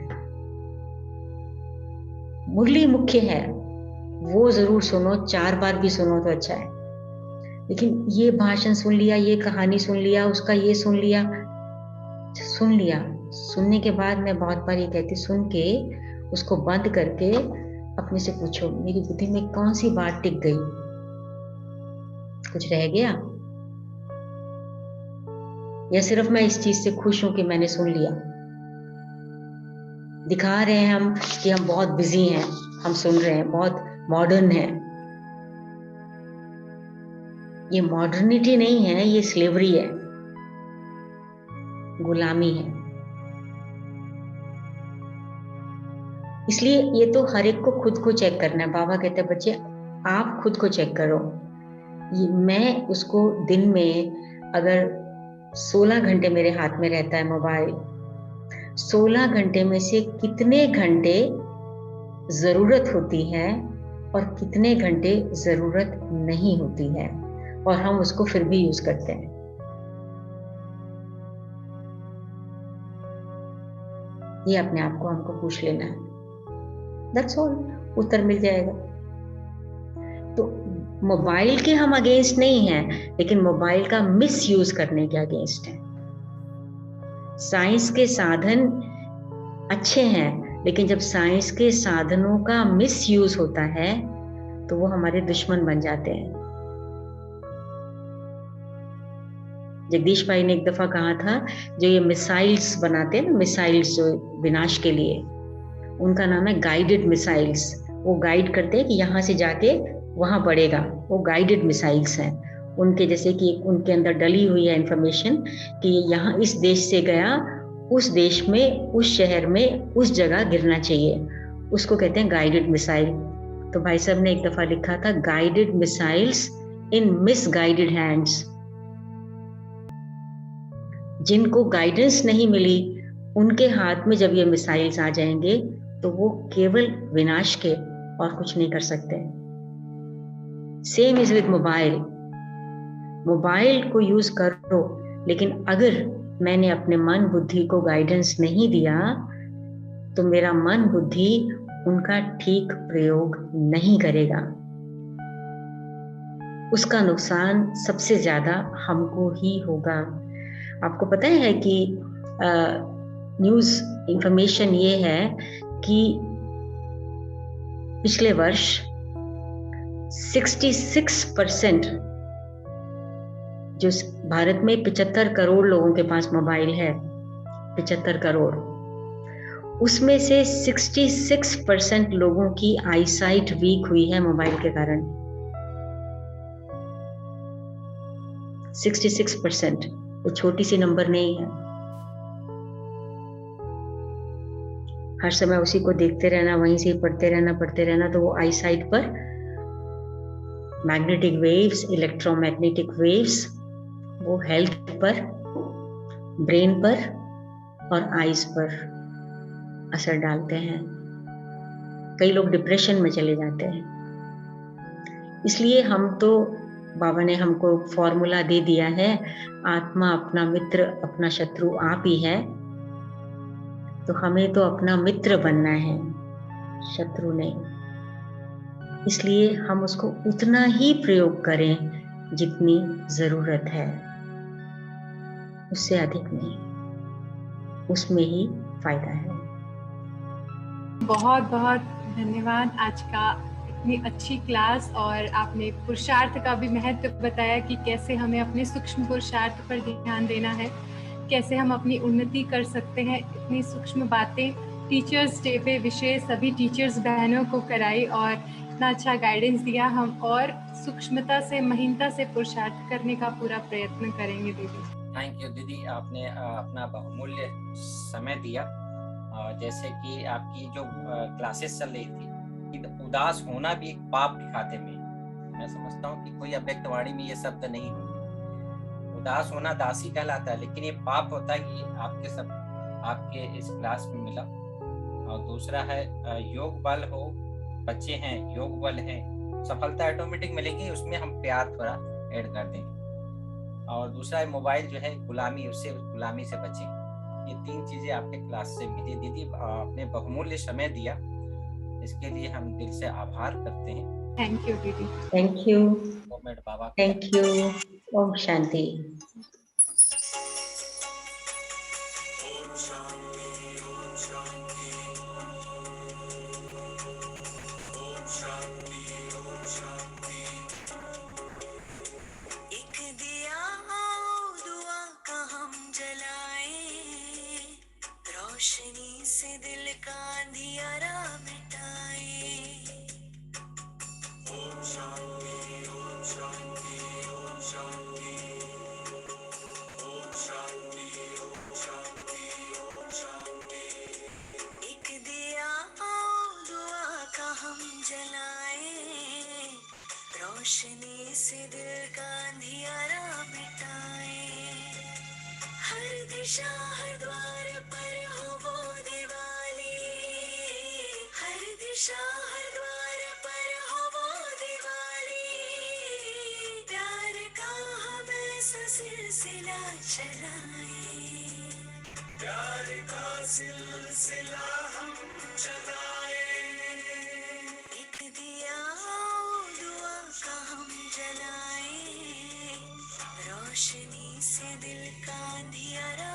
मुरली मुख्य है, वो जरूर सुनो, 4 बार भी सुनो तो अच्छा है। लेकिन ये भाषण सुन लिया, ये कहानी सुन लिया, उसका ये सुन लिया, सुनने के बाद मैं बहुत बार ये कहती, सुन के उसको बंद करके अपने से पूछो, मेरी बुद्धि में कौन सी बात टिक गई, कुछ रह गया, या सिर्फ मैं इस चीज से खुश हूं कि मैंने सुन लिया। दिखा रहे हैं हम कि हम बहुत बिजी हैं, हम सुन रहे हैं, बहुत मॉडर्न है। ये मॉडर्निटी नहीं है, ये स्लेवरी है, गुलामी है। इसलिए ये तो हर एक को खुद को चेक करना है। बाबा कहते हैं बच्चे आप खुद को चेक करो। ये मैं उसको दिन में अगर 16 घंटे मेरे हाथ में रहता है मोबाइल, 16 घंटे में से कितने घंटे जरूरत होती है और कितने घंटे जरूरत नहीं होती है, और हम उसको फिर भी यूज करते हैं। ये अपने आप को हमको पूछ लेना है, दैट्स ऑल, उत्तर मिल जाएगा। तो मोबाइल के हम अगेंस्ट नहीं हैं, लेकिन मोबाइल का मिस यूज करने के अगेंस्ट है। साइंस के साधन अच्छे हैं, लेकिन जब साइंस के साधनों का मिस यूज होता है तो वो हमारे दुश्मन बन जाते हैं। जगदीश भाई ने एक दफा कहा था, जो ये मिसाइल्स बनाते हैं ना, मिसाइल्स जो विनाश के लिए, उनका नाम है गाइडेड मिसाइल्स। वो गाइड करते हैं कि यहाँ से जाके वहां पड़ेगा, वो गाइडेड मिसाइल्स हैं उनके। जैसे कि उनके अंदर डली हुई है इंफॉर्मेशन कि यहाँ इस देश से गया, उस देश में, उस शहर में, उस जगह गिरना चाहिए, उसको कहते हैं गाइडेड मिसाइल। तो भाई साहब ने एक दफा लिखा था, गाइडेड मिसाइल्स इन मिसगाइडेड हैंड्स। जिनको गाइडेंस नहीं मिली, उनके हाथ में जब ये मिसाइल्स आ जाएंगे तो वो केवल विनाश के और कुछ नहीं कर सकते। Same is with mobile. Mobile को यूज करो, लेकिन अगर मैंने अपने मन बुद्धि को गाइडेंस नहीं दिया तो मेरा मन बुद्धि उनका ठीक प्रयोग नहीं करेगा। उसका नुकसान सबसे ज्यादा हमको ही होगा। आपको पता है कि न्यूज इंफॉर्मेशन ये है कि पिछले वर्ष 66%, जो भारत में 75 करोड़ लोगों के पास मोबाइल है, 75 करोड़, उसमें से 66% लोगों की आईसाइट वीक हुई है मोबाइल के कारण। 66%, वो छोटी सी नंबर नहीं है। हर समय उसी को देखते रहना, वहीं से पढ़ते रहना, तो वो आईसाइट पर मैग्नेटिक वेव्स, इलेक्ट्रोमैग्नेटिक वेव्स, वो हेल्थ पर, ब्रेन पर और आईज पर असर डालते हैं। कई लोग डिप्रेशन में चले जाते हैं। इसलिए हम तो बाबा ने हमको फॉर्मूला दे दिया है, आत्मा अपना मित्र अपना शत्रु आप ही है। तो हमें तो अपना मित्र बनना है, शत्रु नहीं। इसलिए हम उसको उतना ही प्रयोग करें जितनी जरूरत है, उससे अधिक नहीं। उसमें ही फायदा है। बहुत बहुत धन्यवाद आज का इतनी अच्छी क्लास, और आपने पुरुषार्थ का भी महत्व बताया कि कैसे हमें अपने सूक्ष्म पुरुषार्थ पर ध्यान देना है, कैसे हम अपनी उन्नति कर सकते हैं। इतनी सूक्ष्म बातें टीचर्स डे पे विशेष सभी टीचर्स बहनों को कराई और इतना अच्छा गाइडेंस दिया। हम और सूक्ष्मता से महीनता से पुरुषार्थ करने का पूरा प्रयत्न करेंगे दीदी। थैंक यू दीदी, आपने अपना बहुमूल्य समय दिया। जैसे कि आपकी जो क्लासेस चल रही थी, उदास होना भी एक पाप दिखाते में, मैं समझता हूँ कि कोई अव्यक्तवाणी में ये शब्द नहीं होंगे। उदास होना दासी कहलाता है, लेकिन ये पाप होता है कि आपके इस क्लास में मिला। और दूसरा है योग बल हो, बच्चे हैं योग बल है, सफलता ऑटोमेटिक मिलेगी, उसमें हम प्यार थोड़ा ऐड कर देंगे। और दूसरा है मोबाइल जो है गुलामी, उससे गुलामी से बचें। ये 3 चीजें आपके क्लास से मिली। दीदी आपने बहुमूल्य समय दिया, इसके लिए हम दिल से आभार करते हैं। थैंक यू दीदी। Thank you. Baba thank you. ओम शांति। रोशनी से दिल का अंधियारा मिटाए। ओम शांति ओम शांति ओम शांति ओम शांति ओम शांति ओम शांति। एक दिया दुआ का हम जलाए, रोशनी से दिल का अंधियारा मिटाए। हर दिशा हर द्वार पर हो वो दिवाली, हर दिशा हर द्वार पर हो वो दिवाली। प्यार का हम ऐसा सिलसिला चलाए, प्यार का सिलसिला हम चलाए। एक दिया दुआ का हम जलाए, रोशनी से दिल का अंधियारा